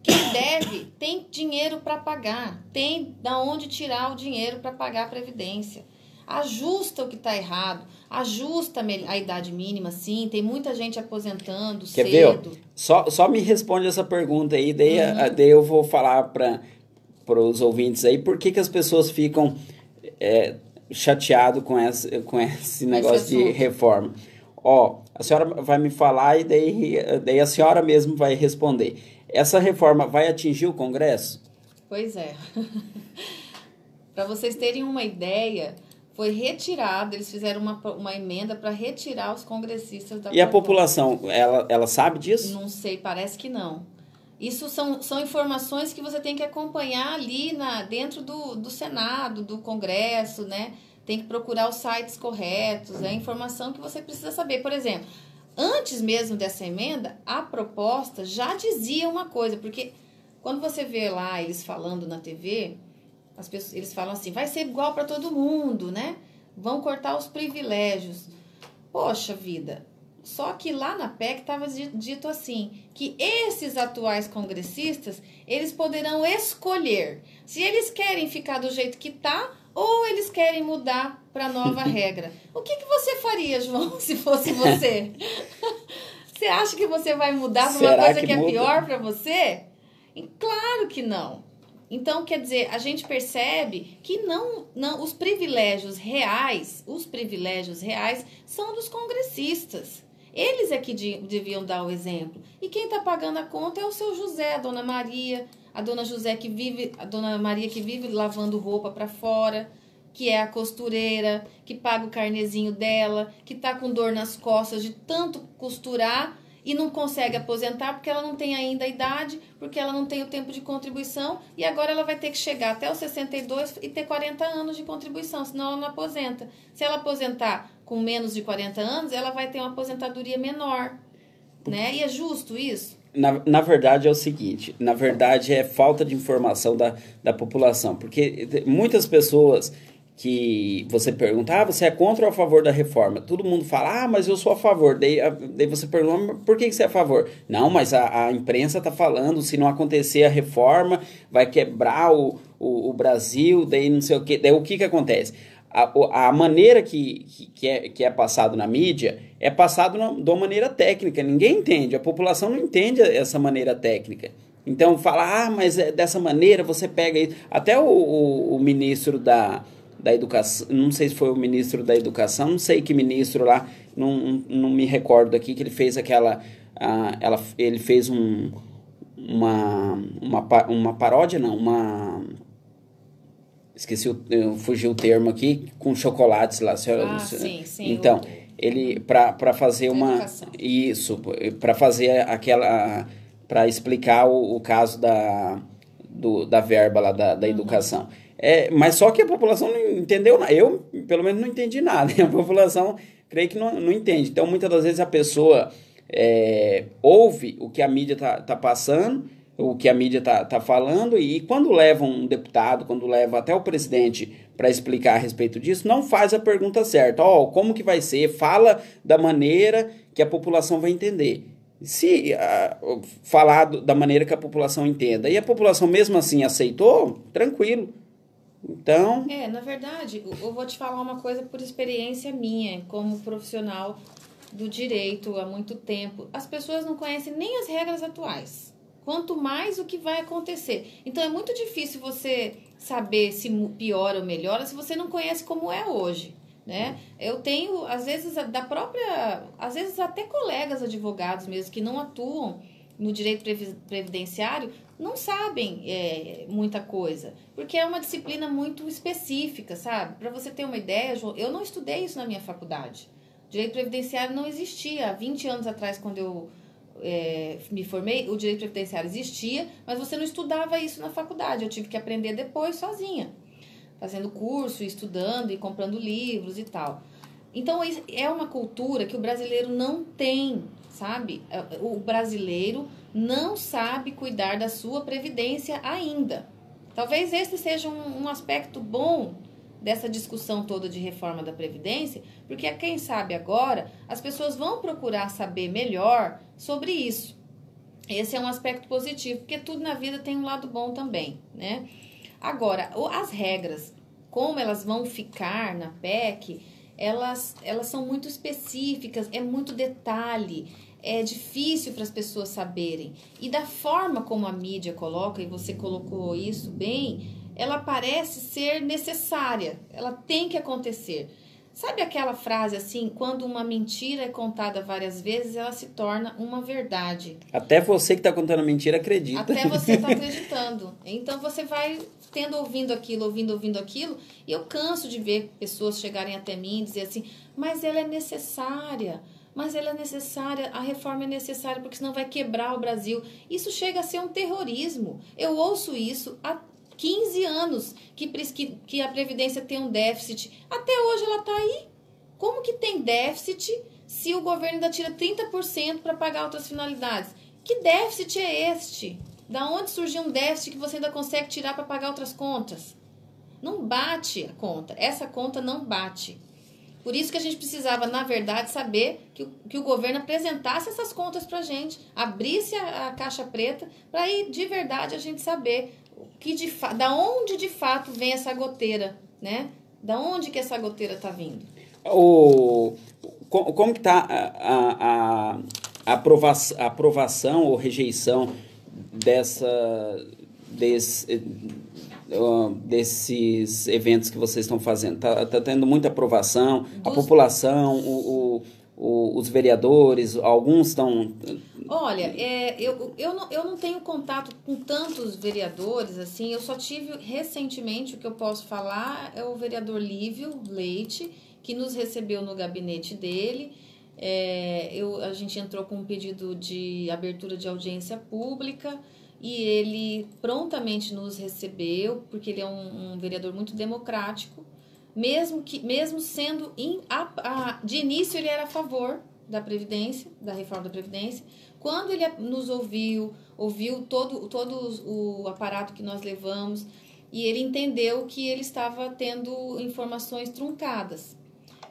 Quem deve tem dinheiro para pagar. Tem da onde tirar o dinheiro para pagar a previdência. Ajusta o que está errado. Ajusta a idade mínima, sim. Tem muita gente aposentando cedo. Quer ver? Só me responde essa pergunta aí, daí eu vou falar para os ouvintes aí por que as pessoas ficam chateadas com esse negócio de reforma. A senhora vai me falar e daí a senhora mesmo vai responder. Essa reforma vai atingir o Congresso? Pois é. Para vocês terem uma ideia, foi retirado, eles fizeram uma emenda para retirar os congressistas da proposta. E a população, ela sabe disso? Não sei, parece que não. Isso são informações que você tem que acompanhar ali dentro do Senado, do Congresso, né? Tem que procurar os sites corretos, é informação que você precisa saber. Por exemplo, antes mesmo dessa emenda, a proposta já dizia uma coisa, porque quando você vê lá eles falando na TV, eles falam assim, vai ser igual para todo mundo, né? Vão cortar os privilégios. Poxa vida, só que lá na PEC estava dito assim, que esses atuais congressistas, eles poderão escolher se eles querem ficar do jeito que tá ou eles querem mudar para nova regra. O que você faria, João, se fosse você? Você acha que você vai mudar para uma coisa que é pior para você? Claro que não. Então, quer dizer, a gente percebe que não os privilégios reais são dos congressistas. Eles é que deviam dar o exemplo. E quem está pagando a conta é o seu José, a dona Maria, a dona Maria que vive lavando roupa para fora, que é a costureira, que paga o carnezinho dela, que está com dor nas costas de tanto costurar e não consegue aposentar porque ela não tem ainda a idade, porque ela não tem o tempo de contribuição e agora ela vai ter que chegar até os 62 e ter 40 anos de contribuição, senão ela não aposenta. Se ela aposentar com menos de 40 anos, ela vai ter uma aposentadoria menor, né? E é justo isso? Na verdade é o seguinte, na verdade é falta de informação da população, porque muitas pessoas que você pergunta, você é contra ou a favor da reforma? Todo mundo fala, mas eu sou a favor. Daí você pergunta, por que você é a favor? Não, mas a imprensa está falando, se não acontecer a reforma, vai quebrar o Brasil, daí não sei o quê. Daí o que acontece? A maneira que é passado na mídia é passado de uma maneira técnica. Ninguém entende, a população não entende essa maneira técnica. Então fala, mas dessa maneira você pega isso. Até o ministro da Educação, não sei se foi o ministro da Educação, não sei que ministro lá, não me recordo aqui, que ele fez ele fez uma paródia, não, esqueci, fugiu o termo aqui, com chocolates lá. Sim. Então, ele, para fazer para fazer para explicar o caso da verba lá da educação. Mas só que a população não entendeu nada. Eu, pelo menos, não entendi nada. A população, creio que não entende. Então, muitas das vezes a pessoa ouve o que a mídia tá passando, o que a mídia tá falando, e quando leva um deputado, quando leva até o presidente para explicar a respeito disso, não faz a pergunta certa. Como que vai ser? Fala da maneira que a população vai entender. Se falar da maneira que a população entenda, e a população mesmo assim aceitou, tranquilo. Então... na verdade, eu vou te falar uma coisa por experiência minha, como profissional do direito há muito tempo. As pessoas não conhecem nem as regras atuais, quanto mais o que vai acontecer. Então, é muito difícil você saber se piora ou melhora se você não conhece como é hoje, né? Eu tenho, às vezes, às vezes até colegas advogados mesmo que não atuam no direito previdenciário não sabem muita coisa, porque é uma disciplina muito específica, sabe? Para você ter uma ideia, João, eu não estudei isso na minha faculdade. Direito previdenciário não existia. Há 20 anos atrás, quando eu me formei, o direito previdenciário existia, mas você não estudava isso na faculdade. Eu tive que aprender depois sozinha, fazendo curso, estudando e comprando livros e tal. Então, é uma cultura que o brasileiro não tem, sabe? O brasileiro não sabe cuidar da sua previdência ainda. Talvez esse seja um aspecto bom dessa discussão toda de reforma da Previdência, porque quem sabe agora as pessoas vão procurar saber melhor sobre isso. Esse é um aspecto positivo, porque tudo na vida tem um lado bom também, né? Agora, as regras, como elas vão ficar na PEC, elas são muito específicas, é muito detalhe, é difícil para as pessoas saberem. E da forma como a mídia coloca, e você colocou isso bem, ela parece ser necessária, ela tem que acontecer. Sabe aquela frase assim, quando uma mentira é contada várias vezes, ela se torna uma verdade. Até você que está contando mentira acredita. Até você está acreditando. Então você vai ouvindo aquilo, e eu canso de ver pessoas chegarem até mim e dizer assim, mas ela é necessária, a reforma é necessária porque senão vai quebrar o Brasil. Isso chega a ser um terrorismo. Eu ouço isso há 15 anos que a Previdência tem um déficit. Até hoje ela está aí. Como que tem déficit se o governo ainda tira 30% para pagar outras finalidades? Que déficit é este? Da onde surgiu um déficit que você ainda consegue tirar para pagar outras contas? Não bate a conta. Essa conta não bate. Por isso que a gente precisava, na verdade, saber que o governo apresentasse essas contas para a gente, abrisse a caixa preta, para aí, de verdade, a gente saber da onde de fato vem essa goteira, né? Da onde que essa goteira está vindo. Como que está a aprovação ou rejeição desses eventos que vocês estão fazendo? Tá tendo muita aprovação? A população, os vereadores, alguns estão... Olha, eu não tenho contato com tantos vereadores, assim, eu só tive recentemente, o que eu posso falar é o vereador Lívio Leite, que nos recebeu no gabinete dele. A gente entrou com um pedido de abertura de audiência pública e ele prontamente nos recebeu, porque ele é um vereador muito democrático, mesmo sendo, de início ele era a favor da Previdência, da reforma da Previdência. Quando ele nos ouviu todo o aparato que nós levamos, e ele entendeu que ele estava tendo informações truncadas.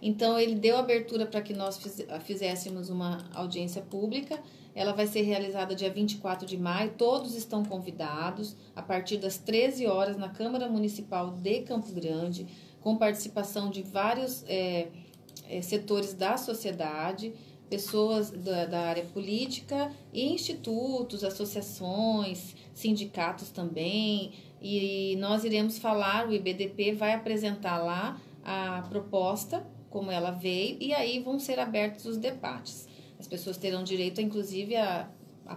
Então, ele deu abertura para que nós fizéssemos uma audiência pública. Ela vai ser realizada dia 24 de maio. Todos estão convidados, a partir das 13 horas, na Câmara Municipal de Campo Grande, com participação de vários setores da sociedade, pessoas da área política, e institutos, associações, sindicatos também. E nós iremos falar, o IBDP vai apresentar lá a proposta, como ela veio, e aí vão ser abertos os debates. As pessoas terão direito, inclusive, a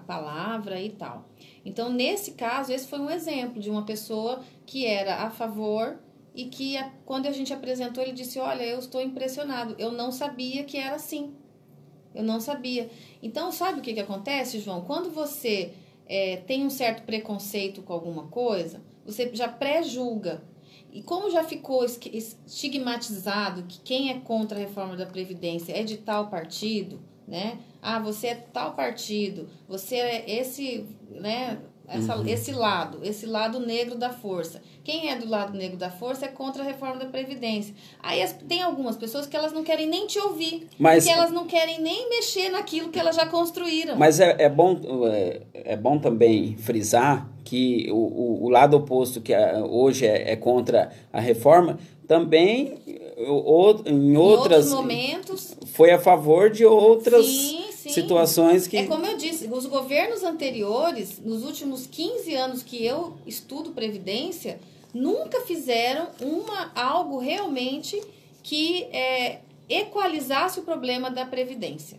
palavra e tal. Então, nesse caso, esse foi um exemplo de uma pessoa que era a favor e que, quando a gente apresentou, ele disse, olha, eu estou impressionado, eu não sabia que era assim. Eu não sabia. Então, sabe o que acontece, João? Quando você tem um certo preconceito com alguma coisa, você já pré-julga. E como já ficou estigmatizado que quem é contra a reforma da Previdência é de tal partido, né? Ah, você é tal partido, você é esse, né? Esse lado negro da força. Quem é do lado negro da força é contra a reforma da Previdência. Aí tem algumas pessoas que elas não querem nem te ouvir, porque elas não querem nem mexer naquilo que elas já construíram. Mas é bom também frisar que o lado oposto, que hoje é contra a reforma, também em outros momentos foi a favor de outras situações que... É como eu disse, os governos anteriores, nos últimos 15 anos que eu estudo Previdência, nunca fizeram algo realmente que equalizasse o problema da Previdência,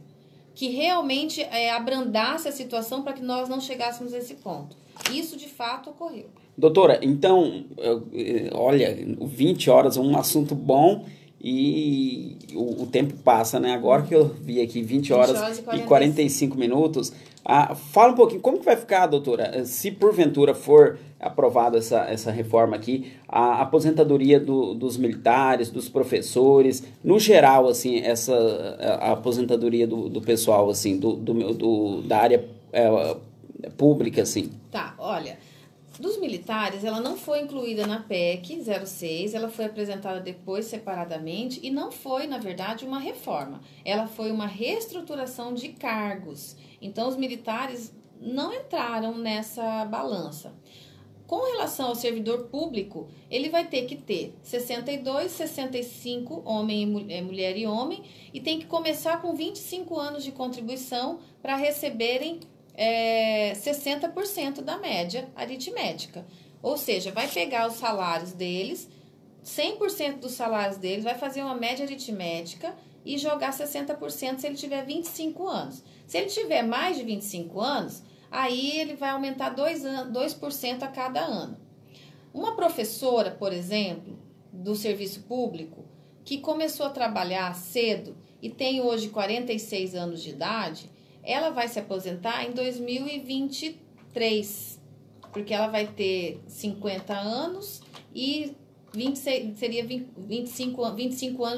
que realmente abrandasse a situação para que nós não chegássemos a esse ponto. Isso, de fato, ocorreu. Doutora, então, olha, 20 horas é um assunto bom e o tempo passa, né? Agora que eu vi aqui 20 horas e 45 minutos. Fala um pouquinho, como que vai ficar, doutora, se porventura for aprovada essa reforma aqui, a aposentadoria dos militares, dos professores, no geral, assim, a aposentadoria do pessoal, assim, da área pública, assim. Tá, olha, dos militares, ela não foi incluída na PEC 06, ela foi apresentada depois separadamente e não foi, na verdade, uma reforma. Ela foi uma reestruturação de cargos. Então, os militares não entraram nessa balança. Com relação ao servidor público, ele vai ter que ter 62, 65, mulher e homem, e tem que começar com 25 anos de contribuição para receberem 60% da média aritmética. Ou seja, vai pegar os salários deles, 100% dos salários deles, vai fazer uma média aritmética e jogar 60% se ele tiver 25 anos. Se ele tiver mais de 25 anos, aí ele vai aumentar 2% a cada ano. Uma professora, por exemplo, do serviço público, que começou a trabalhar cedo e tem hoje 46 anos de idade, ela vai se aposentar em 2023, porque ela vai ter 50 anos e 25 anos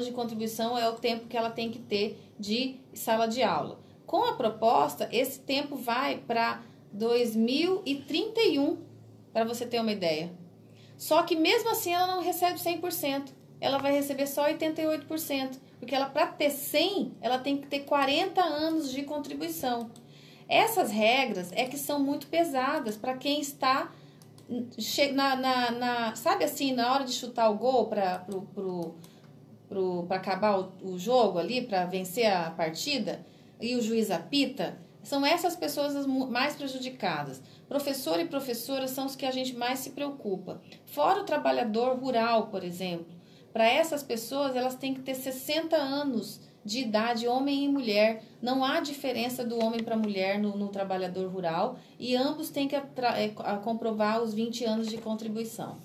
de contribuição é o tempo que ela tem que ter de sala de aula. Com a proposta, esse tempo vai para 2031, para você ter uma ideia. Só que mesmo assim ela não recebe 100%, ela vai receber só 88%, porque ela, para ter 100, ela tem que ter 40 anos de contribuição. Essas regras é que são muito pesadas para quem está sabe assim, na hora de chutar o gol para acabar o jogo ali, para vencer a partida, e o juiz apita, são essas pessoas as mais prejudicadas. Professor e professora são os que a gente mais se preocupa. Fora o trabalhador rural, por exemplo. Para essas pessoas, elas têm que ter 60 anos de idade, homem e mulher. Não há diferença do homem para a mulher no trabalhador rural e ambos têm que comprovar os 20 anos de contribuição,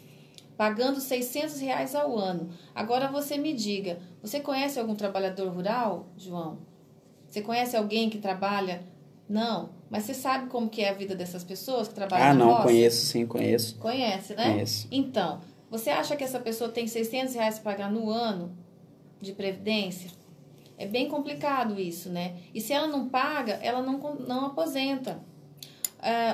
pagando R$600 ao ano. Agora você me diga, você conhece algum trabalhador rural, João? Você conhece alguém que trabalha? Não, mas você sabe como que é a vida dessas pessoas que trabalham na roça? Conheço, sim, conheço. Conhece, né? Conheço. Então, você acha que essa pessoa tem R$600 para pagar no ano de previdência? É bem complicado isso, né? E se ela não paga, ela não aposenta.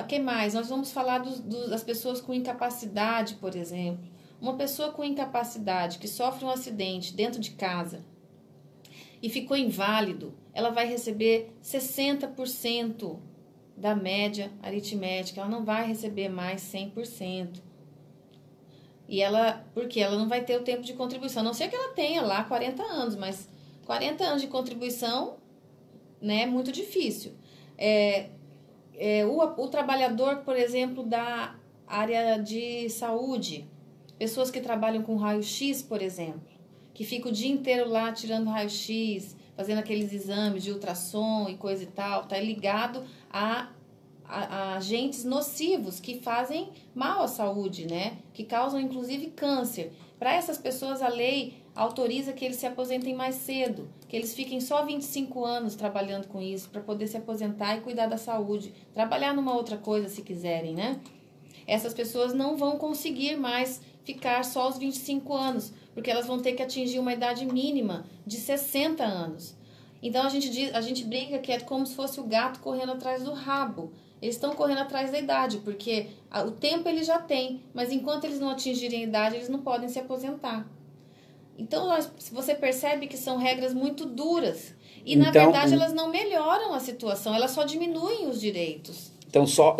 O que mais? Nós vamos falar das pessoas com incapacidade, por exemplo. Uma pessoa com incapacidade que sofre um acidente dentro de casa e ficou inválido, ela vai receber 60% da média aritmética. Ela não vai receber mais 100%. Porque ela não vai ter o tempo de contribuição. A não ser que ela tenha lá 40 anos, mas 40 anos de contribuição, né, é muito difícil. O trabalhador, por exemplo, da área de saúde, pessoas que trabalham com raio-x, por exemplo, que ficam o dia inteiro lá tirando raio-x, fazendo aqueles exames de ultrassom e coisa e tal, tá ligado a agentes nocivos que fazem mal à saúde, né? Que causam inclusive câncer. Para essas pessoas a lei autoriza que eles se aposentem mais cedo, que eles fiquem só 25 anos trabalhando com isso, para poder se aposentar e cuidar da saúde, trabalhar numa outra coisa se quiserem, né? Essas pessoas não vão conseguir mais ficar só os 25 anos, porque elas vão ter que atingir uma idade mínima de 60 anos. Então a gente brinca que é como se fosse o gato correndo atrás do rabo. Eles estão correndo atrás da idade, porque o tempo eles já têm, mas enquanto eles não atingirem a idade, eles não podem se aposentar. Então, você percebe que são regras muito duras. E, na verdade, elas não melhoram a situação, elas só diminuem os direitos. Então, só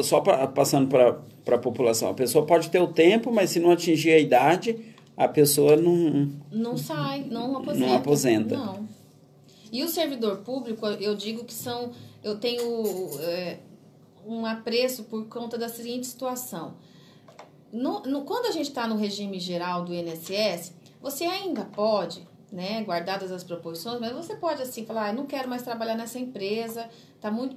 passando para a população, a pessoa pode ter o tempo, mas se não atingir a idade, a pessoa não sai, não aposenta. Não aposenta. Não. E o servidor público, eu digo que eu tenho um apreço por conta da seguinte situação. Quando a gente está no regime geral do INSS, você ainda pode, né, guardadas as proporções, mas você pode assim falar, não quero mais trabalhar nessa empresa, está muito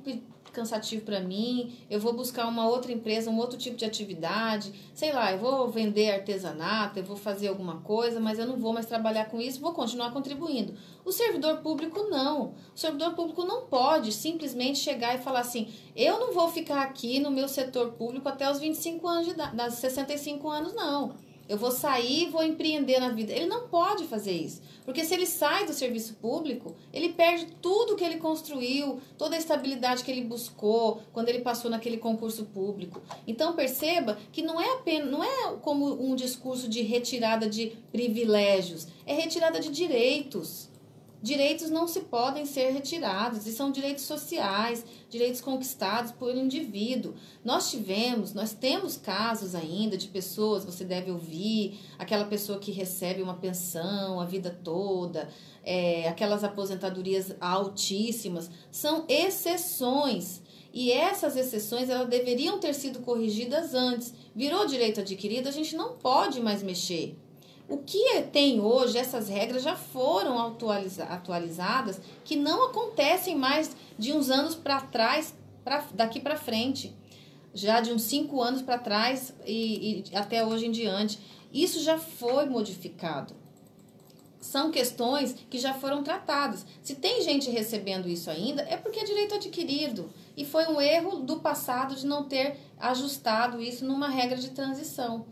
cansativo para mim, eu vou buscar uma outra empresa, um outro tipo de atividade, sei lá, eu vou vender artesanato, eu vou fazer alguma coisa, mas eu não vou mais trabalhar com isso, vou continuar contribuindo. O servidor público não. O servidor público não pode simplesmente chegar e falar assim, eu não vou ficar aqui no meu setor público até os 25 anos de idade, das 65 anos, não. Eu vou sair e vou empreender na vida. Ele não pode fazer isso. Porque se ele sai do serviço público, ele perde tudo que ele construiu, toda a estabilidade que ele buscou quando ele passou naquele concurso público. Então perceba que não é como um discurso de retirada de privilégios, é retirada de direitos. Direitos não se podem ser retirados, e são direitos sociais, direitos conquistados por indivíduo. Nós temos casos ainda de pessoas, você deve ouvir, aquela pessoa que recebe uma pensão a vida toda, aquelas aposentadorias altíssimas, são exceções. E essas exceções, elas deveriam ter sido corrigidas antes. Virou direito adquirido, a gente não pode mais mexer. O que tem hoje, essas regras já foram atualizadas, que não acontecem mais de uns anos para trás, daqui para frente. Já de uns 5 anos para trás e até hoje em diante. Isso já foi modificado. São questões que já foram tratadas. Se tem gente recebendo isso ainda, é porque é direito adquirido. E foi um erro do passado de não ter ajustado isso numa regra de transição.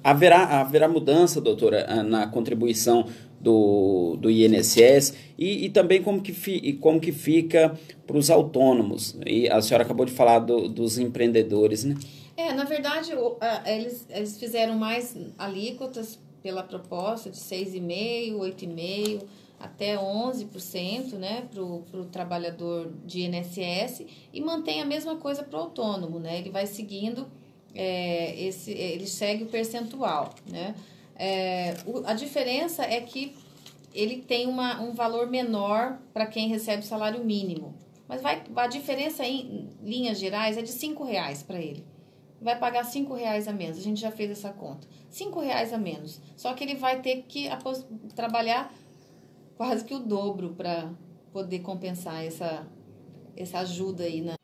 Haverá mudança, doutora, na contribuição do INSS e também como que fica para os autônomos. E a senhora acabou de falar dos empreendedores, né? Na verdade, eles fizeram mais alíquotas pela proposta de 6,5%, 8,5%, até 11%, né, para o trabalhador de INSS, e mantém a mesma coisa para o autônomo, né? Ele vai seguindo, ele segue o percentual, né? A diferença é que ele tem um valor menor para quem recebe salário mínimo. Mas a diferença em linhas gerais é de R$5 para ele. Vai pagar R$5 a menos. A gente já fez essa conta. R$5 a menos. Só que ele vai ter que trabalhar quase que o dobro para poder compensar essa ajuda aí, né?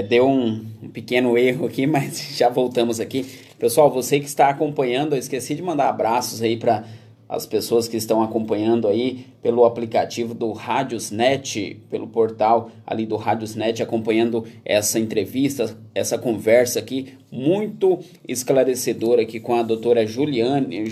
Deu um pequeno erro aqui, mas já voltamos aqui. Pessoal, você que está acompanhando, eu esqueci de mandar abraços aí para as pessoas que estão acompanhando aí pelo aplicativo do Radiosnet, pelo portal ali do Radiosnet, acompanhando essa entrevista, essa conversa aqui, muito esclarecedora aqui com a doutora Juliane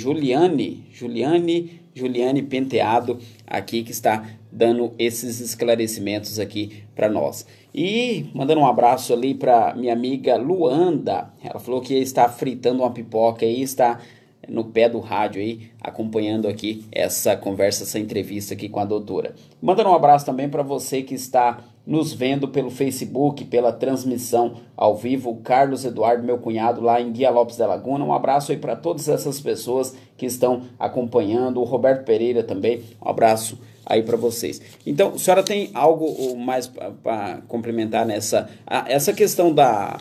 Penteado, aqui que está dando esses esclarecimentos aqui para nós. E mandando um abraço ali para minha amiga Luanda, ela falou que está fritando uma pipoca e está no pé do rádio aí, acompanhando aqui essa conversa, essa entrevista aqui com a doutora. Mandando um abraço também para você que está nos vendo pelo Facebook, pela transmissão ao vivo, o Carlos Eduardo, meu cunhado, lá em Guia Lopes da Laguna. Um abraço aí para todas essas pessoas que estão acompanhando, o Roberto Pereira também, um abraço aí para vocês. Então, a senhora tem algo mais para complementar essa questão a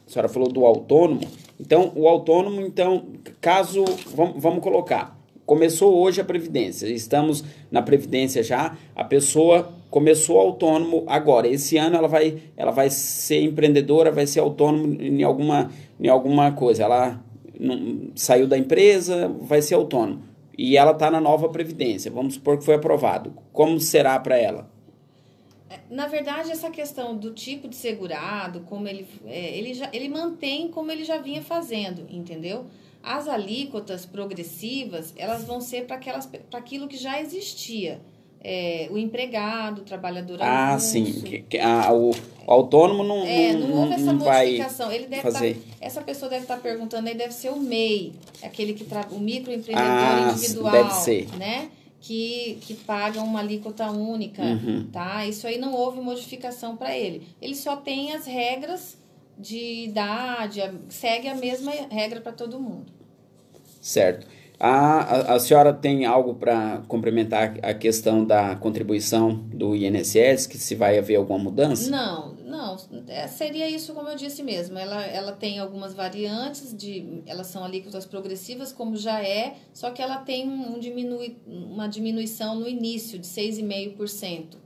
senhora falou do autônomo. Então, o autônomo, caso, vamos colocar, começou hoje a Previdência, estamos na Previdência já, a pessoa começou autônomo agora, esse ano ela vai ser empreendedora, vai ser autônomo em alguma coisa, ela saiu da empresa, vai ser autônomo, e ela está na nova Previdência, vamos supor que foi aprovado, como será para ela? Na verdade, essa questão do tipo de segurado, como ele mantém como ele já vinha fazendo, entendeu? As alíquotas progressivas, elas vão ser para aquilo que já existia. O empregado, o trabalhador avulso. Sim. O autônomo não houve essa modificação. Ele deve fazer. Essa pessoa deve estar perguntando aí, deve ser o MEI, aquele o microempreendedor individual, deve ser. né? Que paga uma alíquota única, tá? Isso aí não houve modificação para ele. Ele só tem as regras de idade, segue a mesma regra para todo mundo. Certo. A senhora tem algo para complementar a questão da contribuição do INSS, que se vai haver alguma mudança? Não. Seria isso como eu disse mesmo. Ela tem algumas variantes, elas são alíquotas progressivas, como já só que ela tem uma diminuição no início de 6,5%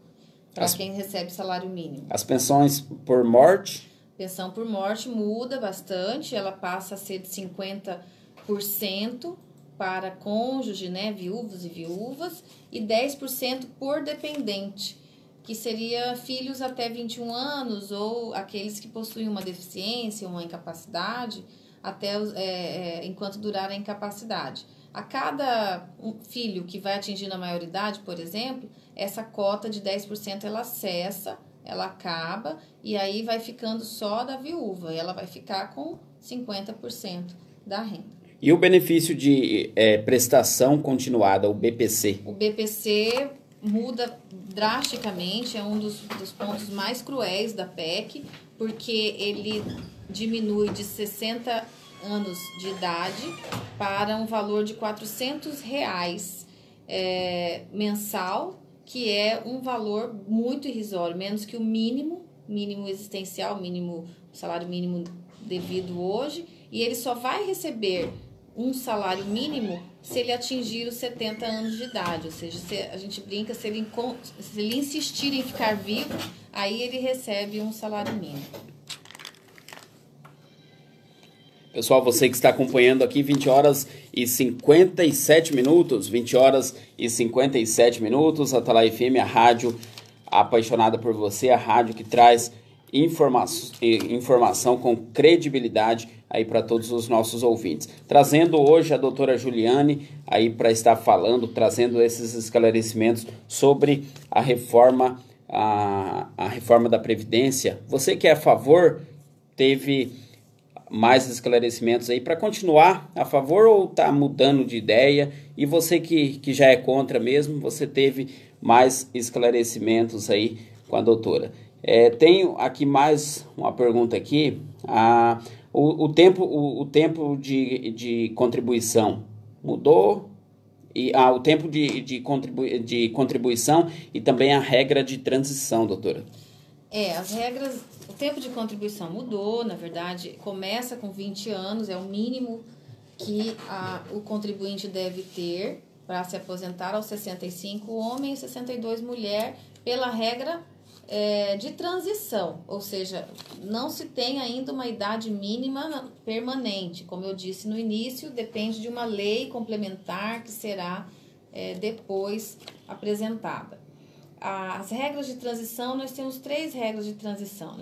para quem recebe salário mínimo. As pensões por morte? Pensão por morte muda bastante, ela passa a ser de 50% para cônjuge, né, viúvos e viúvas, e 10% por dependente, que seria filhos até 21 anos ou aqueles que possuem uma deficiência, uma incapacidade, enquanto durar a incapacidade. A cada filho que vai atingindo a maioridade, por exemplo, essa cota de 10% ela cessa, ela acaba, e aí vai ficando só da viúva, e ela vai ficar com 50% da renda. E o benefício de prestação continuada, o BPC? O BPC muda drasticamente, é um dos pontos mais cruéis da PEC, porque ele diminui de 60 anos de idade para um valor de R$400 mensal, que é um valor muito irrisório, menos que o mínimo existencial, salário mínimo devido hoje, e ele só vai receber um salário mínimo se ele atingir os 70 anos de idade, ou seja, se a gente brinca, se ele insistir em ficar vivo, aí ele recebe um salário mínimo. Pessoal, você que está acompanhando aqui, 20 horas e 57 minutos, 20 horas e 57 minutos, Atalaia FM, a rádio apaixonada por você, a rádio que traz informação com credibilidade aí para todos os nossos ouvintes. Trazendo hoje a doutora Juliane aí para estar falando, trazendo esses esclarecimentos sobre a reforma da Previdência. Você que é a favor, teve mais esclarecimentos aí para continuar a favor ou está mudando de ideia? E você que já é contra mesmo, você teve mais esclarecimentos aí com a doutora. Tenho aqui mais uma pergunta aqui. O tempo de contribuição mudou? O tempo de contribuição e também a regra de transição, doutora. As regras, o tempo de contribuição mudou, na verdade, começa com 20 anos, é o mínimo que o contribuinte deve ter para se aposentar aos 65 homem e 62 mulher, pela regra de transição, ou seja, não se tem ainda uma idade mínima permanente, como eu disse no início, depende de uma lei complementar que será depois apresentada. As regras de transição, nós temos 3 regras de transição,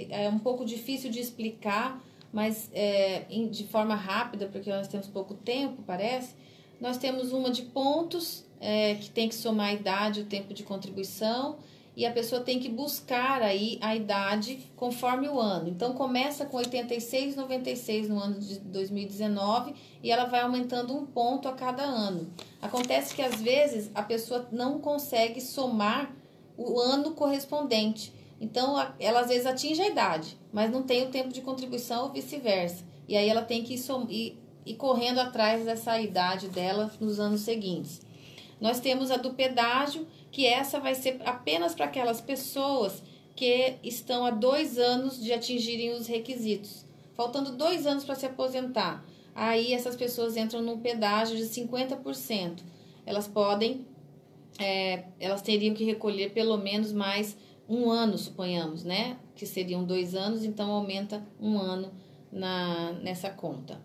é um pouco difícil de explicar, mas de forma rápida, porque nós temos pouco tempo, parece. Nós temos uma de pontos, que tem que somar a idade e o tempo de contribuição, e a pessoa tem que buscar aí a idade conforme o ano. Então, começa com 86,96 no ano de 2019 e ela vai aumentando 1 ponto a cada ano. Acontece que, às vezes, a pessoa não consegue somar o ano correspondente. Então, ela, às vezes, atinge a idade, mas não tem o tempo de contribuição ou vice-versa. E aí, ela tem que ir correndo atrás dessa idade dela nos anos seguintes. Nós temos a do pedágio, que essa vai ser apenas para aquelas pessoas que estão há 2 anos de atingirem os requisitos. Faltando 2 anos para se aposentar. Aí essas pessoas entram num pedágio de 50%. Elas teriam que recolher pelo menos mais 1 ano, suponhamos, né? Que seriam 2 anos, então aumenta 1 ano nessa conta.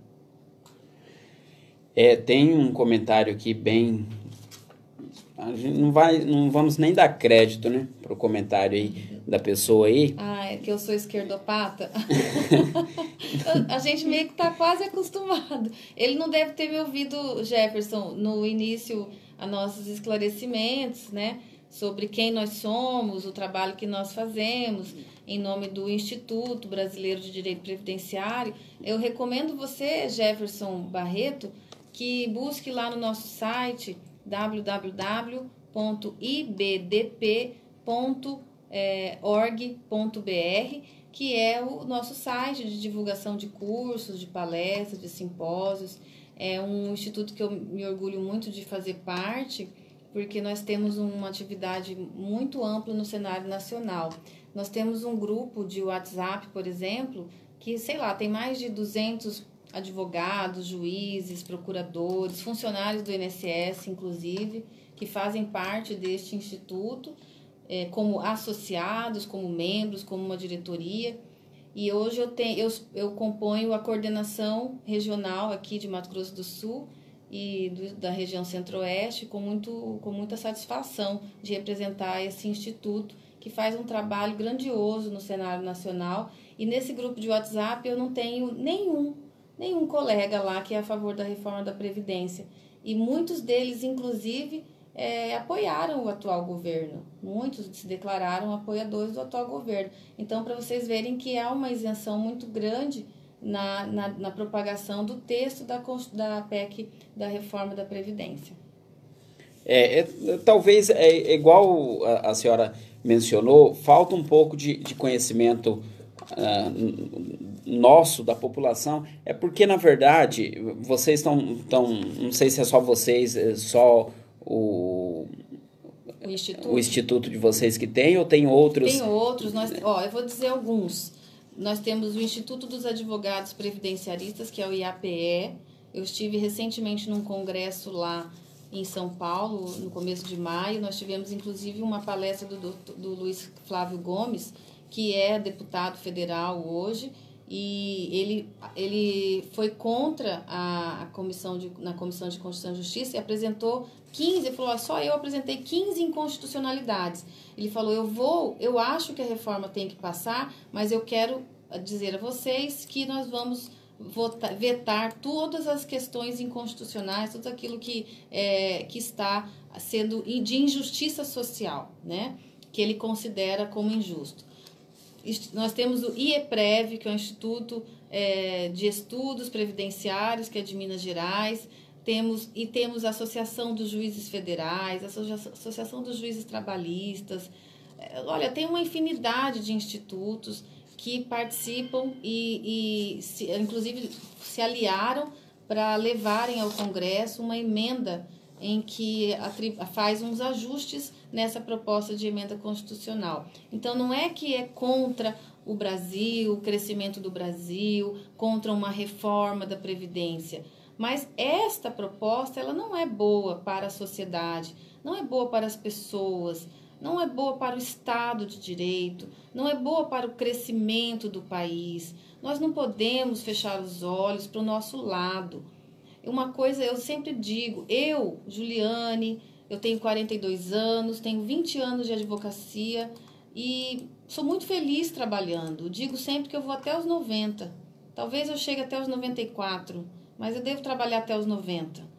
Tem um comentário aqui bem... A gente não vamos nem dar crédito, né, pro comentário aí da pessoa aí. É que eu sou esquerdopata. A gente meio que tá quase acostumado. Ele não deve ter me ouvido, Jefferson, no início, a nossos esclarecimentos, né, sobre quem nós somos, o trabalho que nós fazemos, em nome do Instituto Brasileiro de Direito Previdenciário. Eu recomendo você, Jefferson Barreto, que busque lá no nosso site www.ibdp.org.br, que é o nosso site de divulgação de cursos, de palestras, de simpósios. É um instituto que eu me orgulho muito de fazer parte, porque nós temos uma atividade muito ampla no cenário nacional. Nós temos um grupo de WhatsApp, por exemplo, que, tem mais de 200 advogados, juízes, procuradores, funcionários do INSS, inclusive, que fazem parte deste instituto, como associados, como membros, como uma diretoria. E hoje eu componho a coordenação regional aqui de Mato Grosso do Sul e da região Centro-Oeste, com muita satisfação de representar esse instituto, que faz um trabalho grandioso no cenário nacional. E nesse grupo de WhatsApp eu não tenho nenhum colega lá que é a favor da reforma da Previdência. E muitos deles, inclusive, apoiaram o atual governo. Muitos se declararam apoiadores do atual governo. Então, para vocês verem que há uma isenção muito grande na propagação do texto da PEC da reforma da Previdência. Talvez, igual a senhora mencionou, falta um pouco de conhecimento nosso, da população, porque, na verdade, vocês estão, não sei se é só vocês, é só o instituto de vocês que tem, ou tem outros? Tem outros, eu vou dizer alguns. Nós temos o Instituto dos Advogados Previdenciaristas, que é o IAPE. Eu estive recentemente num congresso lá em São Paulo, no começo de maio. Nós tivemos, inclusive, uma palestra do Luiz Flávio Gomes, que é deputado federal hoje, e ele foi contra na Comissão de Constituição e Justiça e apresentou 15, ele falou, só eu apresentei 15 inconstitucionalidades. Ele falou, eu acho que a reforma tem que passar, mas eu quero dizer a vocês que nós vamos vetar todas as questões inconstitucionais, tudo aquilo que está sendo de injustiça social, né? Que ele considera como injusto. Nós temos o IEPREV, que é o Instituto de Estudos Previdenciários, que é de Minas Gerais. Temos a Associação dos Juízes Federais, a Associação dos Juízes Trabalhistas. Olha, tem uma infinidade de institutos que participam inclusive se aliaram para levarem ao Congresso uma emenda em que faz uns ajustes nessa proposta de emenda constitucional. Então, não é que é contra o Brasil, o crescimento do Brasil, contra uma reforma da Previdência, mas esta proposta ela não é boa para a sociedade, não é boa para as pessoas, não é boa para o Estado de Direito, não é boa para o crescimento do país. Nós não podemos fechar os olhos para o nosso lado. Uma coisa eu sempre digo, Juliane, eu tenho 42 anos, tenho 20 anos de advocacia e sou muito feliz trabalhando. Digo sempre que eu vou até os 90. Talvez eu chegue até os 94, mas eu devo trabalhar até os 90.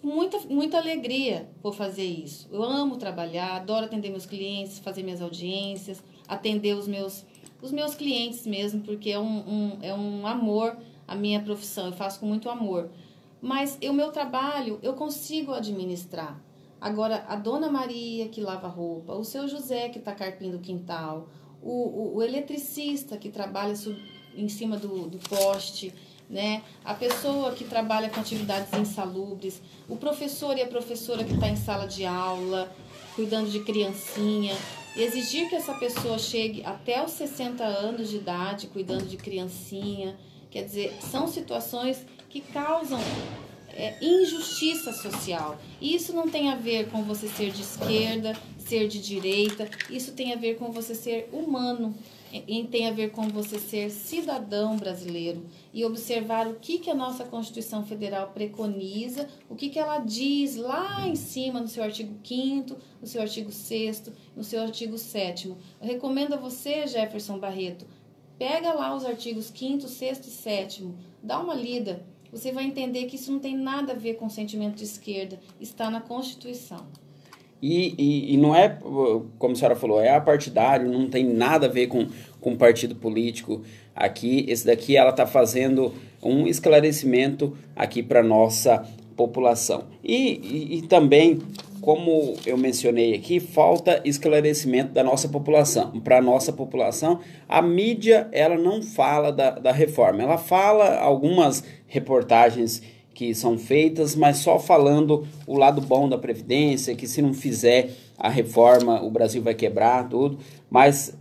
Muita alegria por fazer isso. Eu amo trabalhar, adoro atender meus clientes, fazer minhas audiências, atender os meus clientes mesmo, porque é um amor a minha profissão, eu faço com muito amor. Mas o meu trabalho eu consigo administrar. Agora, a dona Maria que lava roupa, o seu José que está carpindo o quintal, o eletricista que trabalha em cima do poste, né? A pessoa que trabalha com atividades insalubres, o professor e a professora que está em sala de aula, cuidando de criancinha. Exigir que essa pessoa chegue até os 60 anos de idade cuidando de criancinha, quer dizer, são situações que causam injustiça social. Isso não tem a ver com você ser de esquerda, ser de direita, isso tem a ver com você ser humano, e tem a ver com você ser cidadão brasileiro e observar o que a nossa Constituição Federal preconiza, o que ela diz lá em cima no seu artigo 5º, no seu artigo 6º, no seu artigo 7º. Eu recomendo a você, Jefferson Barreto, pega lá os artigos 5º, 6º e 7º, dá uma lida. Você vai entender que isso não tem nada a ver com sentimento de esquerda, está na Constituição. E não é, como a senhora falou, é apartidário, não tem nada a ver com partido político. Aqui, esse daqui, ela está fazendo um esclarecimento aqui para a nossa população. E também, como eu mencionei aqui, falta esclarecimento da nossa população. Para a nossa população, a mídia ela não fala da reforma. Ela fala algumas reportagens que são feitas, mas só falando o lado bom da Previdência, que se não fizer a reforma, o Brasil vai quebrar, tudo. Mas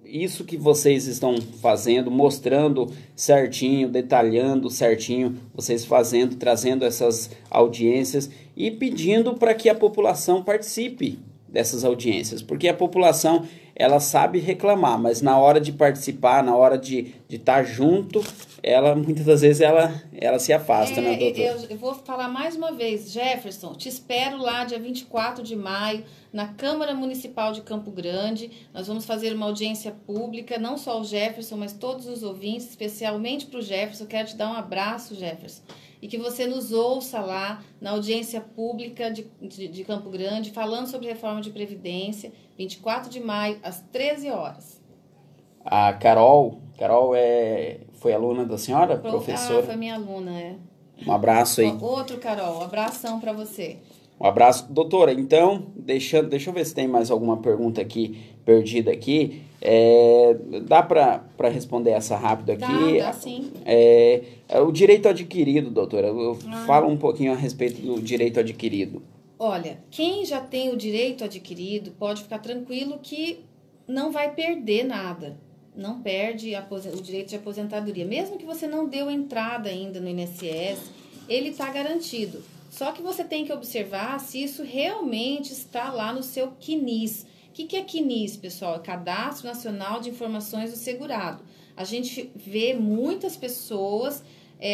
isso que vocês estão fazendo, mostrando certinho, detalhando certinho, vocês fazendo, trazendo essas audiências e pedindo para que a população participe dessas audiências, porque a população ela sabe reclamar, mas na hora de participar, na hora de estar junto, ela muitas das vezes ela se afasta, né, doutor? Eu vou falar mais uma vez, Jefferson, te espero lá dia 24 de maio, na Câmara Municipal de Campo Grande. Nós vamos fazer uma audiência pública, não só o Jefferson, mas todos os ouvintes, especialmente para o Jefferson. Eu quero te dar um abraço, Jefferson, e que você nos ouça lá na audiência pública de Campo Grande, falando sobre reforma de Previdência, 24 de maio, às 13 horas. A Carol foi aluna da senhora, professora? Foi minha aluna, é. Um abraço aí. Outro, Carol, abração para você. Um abraço. Doutora, então, deixa eu ver se tem mais alguma pergunta aqui, perdida aqui. Dá para responder essa rápido aqui? Dá sim. O direito adquirido, doutora. Fala um pouquinho a respeito do direito adquirido. Olha, quem já tem o direito adquirido pode ficar tranquilo que não vai perder nada. não perde o direito de aposentadoria. Mesmo que você não deu entrada ainda no INSS, ele está garantido. Só que você tem que observar se isso realmente está lá no seu CNIS. O que é CNIS, pessoal? É Cadastro Nacional de Informações do Segurado. A gente vê muitas pessoas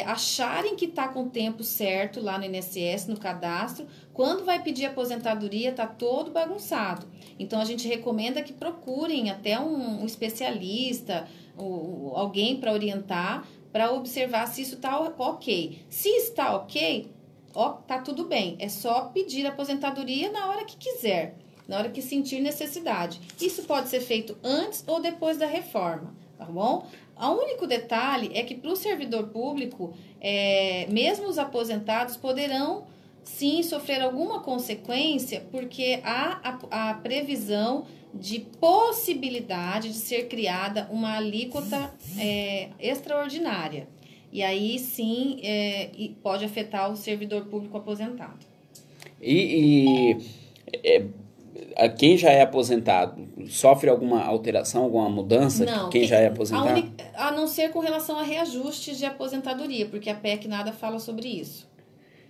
acharem que está com o tempo certo lá no INSS, no cadastro, quando vai pedir aposentadoria está todo bagunçado. Então, a gente recomenda que procurem até um especialista, alguém para orientar, para observar se isso está ok. Se está ok, tá tudo bem. É só pedir aposentadoria na hora que quiser, na hora que sentir necessidade. Isso pode ser feito antes ou depois da reforma, tá bom? O único detalhe é que para o servidor público, mesmo os aposentados poderão sim sofrer alguma consequência, porque há a previsão de possibilidade de ser criada uma alíquota extraordinária. E aí sim pode afetar o servidor público aposentado. Quem já é aposentado sofre alguma alteração, alguma mudança? Não, quem já é aposentado? A não ser com relação a reajustes de aposentadoria, porque a PEC nada fala sobre isso.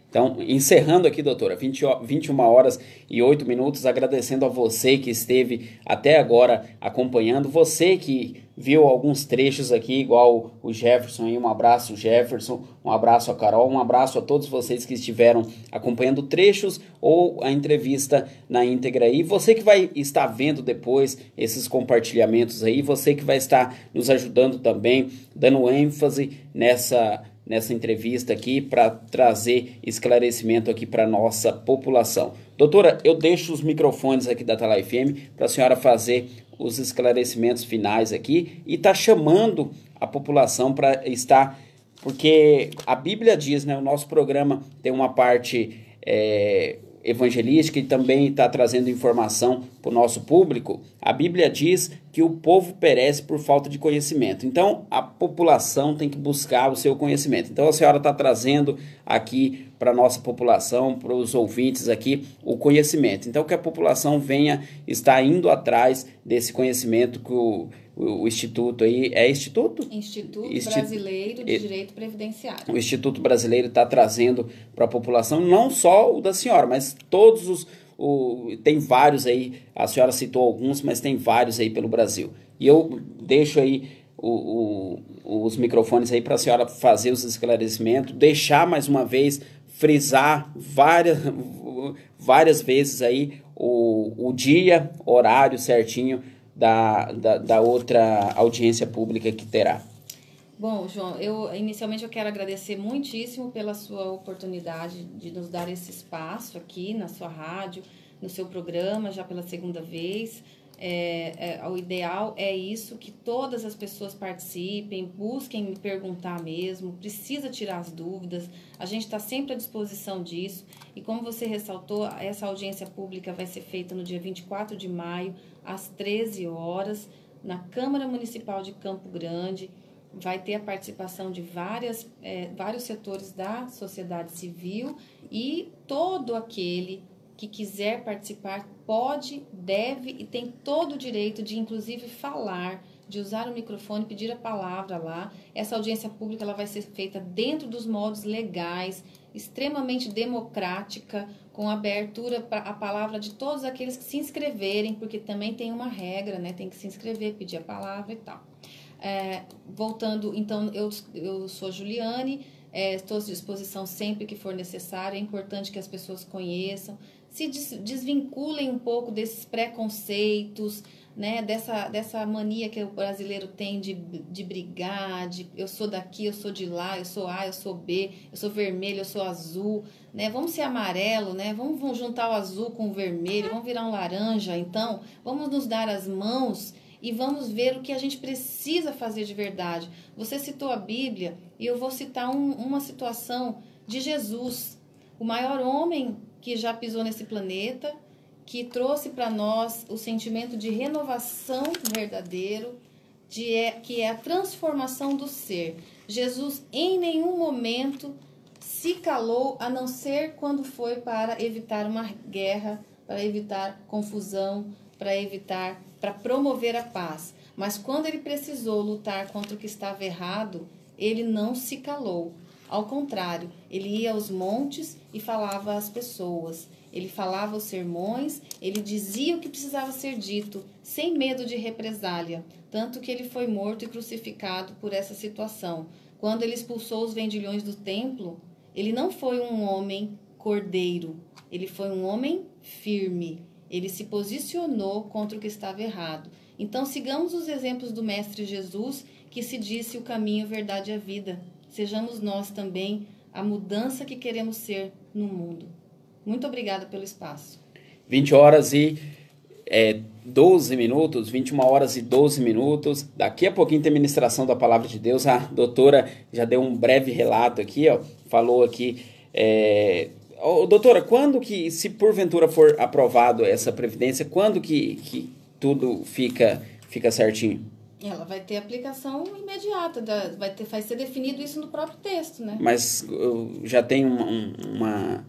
Então, encerrando aqui, doutora, 21 horas e 8 minutos, agradecendo a você que esteve até agora acompanhando, você que viu alguns trechos aqui, igual o Jefferson aí, um abraço Jefferson, um abraço a Carol, um abraço a todos vocês que estiveram acompanhando trechos ou a entrevista na íntegra aí, você que vai estar vendo depois esses compartilhamentos aí, você que vai estar nos ajudando também, dando ênfase nessa entrevista aqui para trazer esclarecimento aqui para nossa população. Doutora, eu deixo os microfones aqui da Atalaia FM para a senhora fazer os esclarecimentos finais aqui e tá chamando a população para estar, porque a Bíblia diz, né, o nosso programa tem uma parte evangelística e também está trazendo informação para o nosso público. A Bíblia diz que o povo perece por falta de conhecimento. Então, a população tem que buscar o seu conhecimento. Então, a senhora está trazendo aqui para a nossa população, para os ouvintes aqui, o conhecimento. Então, que a população venha estar indo atrás desse conhecimento que o Instituto aí... É Instituto? Instituto Brasileiro de Direito Previdenciário. O Instituto Brasileiro está trazendo para a população, não só o da senhora, mas todos tem vários aí, a senhora citou alguns, mas tem vários aí pelo Brasil. E eu deixo aí os microfones aí para a senhora fazer os esclarecimentos, deixar mais uma vez, frisar várias vezes aí o dia, horário certinho da outra audiência pública que terá. Bom, João, inicialmente eu quero agradecer muitíssimo pela sua oportunidade de nos dar esse espaço aqui na sua rádio, no seu programa, já pela segunda vez. O ideal é isso, que todas as pessoas participem, busquem me perguntar mesmo, precisa tirar as dúvidas, a gente está sempre à disposição disso. E como você ressaltou, essa audiência pública vai ser feita no dia 24 de maio, às 13 horas, na Câmara Municipal de Campo Grande. Vai ter a participação de vários setores da sociedade civil e todo aquele que quiser participar pode, deve e tem todo o direito de, inclusive, falar, de usar o microfone, pedir a palavra lá. Essa audiência pública ela vai ser feita dentro dos modos legais, extremamente democrática, com abertura para a palavra de todos aqueles que se inscreverem, porque também tem uma regra, né? Tem que se inscrever, pedir a palavra e tal. Voltando, então, eu sou Juliane, estou à disposição sempre que for necessário. É importante que as pessoas conheçam, se desvinculem um pouco desses preconceitos, né, dessa mania que o brasileiro tem de brigar, eu sou daqui, eu sou de lá, eu sou A, eu sou B, eu sou vermelho, eu sou azul, né? Vamos ser amarelo, né? Vamos juntar o azul com o vermelho, vamos virar um laranja, então, vamos nos dar as mãos e vamos ver o que a gente precisa fazer de verdade. Você citou a Bíblia e eu vou citar uma situação de Jesus, o maior homem que já pisou nesse planeta, que trouxe para nós o sentimento de renovação verdadeiro, que é a transformação do ser. Jesus em nenhum momento se calou, a não ser quando foi para evitar uma guerra, para evitar confusão, para promover a paz. Mas quando ele precisou lutar contra o que estava errado, ele não se calou. Ao contrário, ele ia aos montes e falava às pessoas. Ele falava os sermões, ele dizia o que precisava ser dito, sem medo de represália. Tanto que ele foi morto e crucificado por essa situação. Quando ele expulsou os vendilhões do templo, ele não foi um homem cordeiro, ele foi um homem firme. Ele se posicionou contra o que estava errado. Então, sigamos os exemplos do Mestre Jesus, que se disse o caminho, a verdade e a vida. Sejamos nós também a mudança que queremos ser no mundo. Muito obrigada pelo espaço. 20 horas e 12 minutos, 21 horas e 12 minutos. Daqui a pouquinho tem ministração da Palavra de Deus. A doutora já deu um breve relato aqui, ó, falou aqui. Doutora, quando que, se porventura for aprovado essa previdência, quando que tudo fica certinho? Ela vai ter aplicação imediata, vai ser definido isso no próprio texto, né? Mas já tem uma...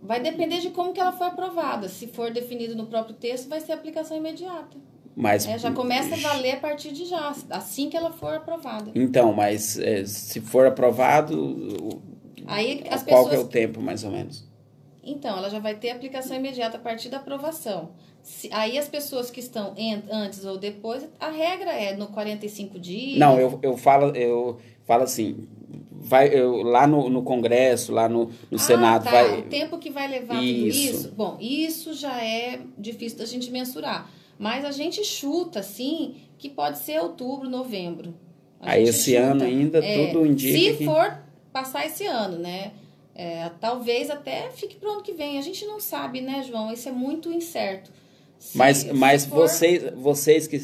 Vai depender de como que ela foi aprovada. Se for definido no próprio texto, vai ser aplicação imediata. Mas, já começa a valer a partir de já, assim que ela for aprovada. Então, mas se for aprovado, aí, qual que é o tempo, mais ou menos? Então, ela já vai ter aplicação imediata a partir da aprovação. Aí as pessoas que estão antes ou depois, a regra é no 45 dias. Não, eu falo assim, lá no Congresso, lá no Senado. Tá, vai... O tempo que vai levar tudo isso? Bom, isso já é difícil da gente mensurar. Mas a gente chuta, assim, que pode ser outubro, novembro. Esse ano ainda tudo indica se for passar esse ano, né? Talvez até fique pro ano que vem. A gente não sabe, né, João? Isso é muito incerto. Mas vocês que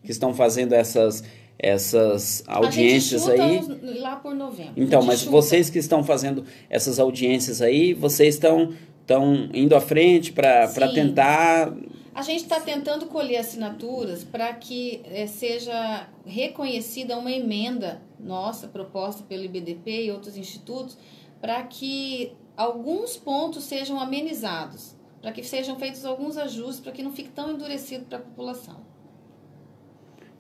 estão fazendo essas audiências a gente aí... chuta lá por novembro. Então, mas vocês que estão fazendo essas audiências aí, vocês estão indo à frente para tentar... A gente está tentando colher assinaturas para que seja reconhecida uma emenda nossa, proposta pelo IBDP e outros institutos, para que alguns pontos sejam amenizados, para que sejam feitos alguns ajustes, para que não fique tão endurecido para a população.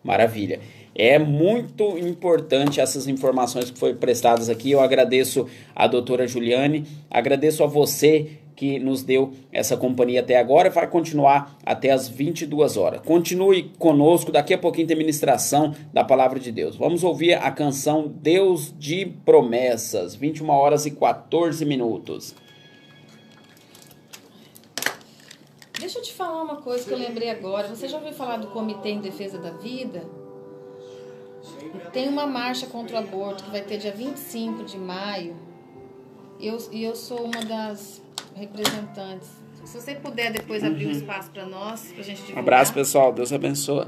Maravilha. É muito importante essas informações que foram prestadas aqui. Eu agradeço a doutora Juliane, agradeço a você que nos deu essa companhia até agora e vai continuar até as 22 horas. Continue conosco, daqui a pouquinho tem ministração da Palavra de Deus. Vamos ouvir a canção Deus de Promessas, 21 horas e 14 minutos. Deixa eu te falar uma coisa que eu lembrei agora. Você já ouviu falar do Comitê em Defesa da Vida? Tem uma marcha contra o aborto que vai ter dia 25 de maio. E eu sou uma das representantes. Se você puder depois abrir um espaço para nós, para a gente divulgar. Um abraço, pessoal. Deus abençoe.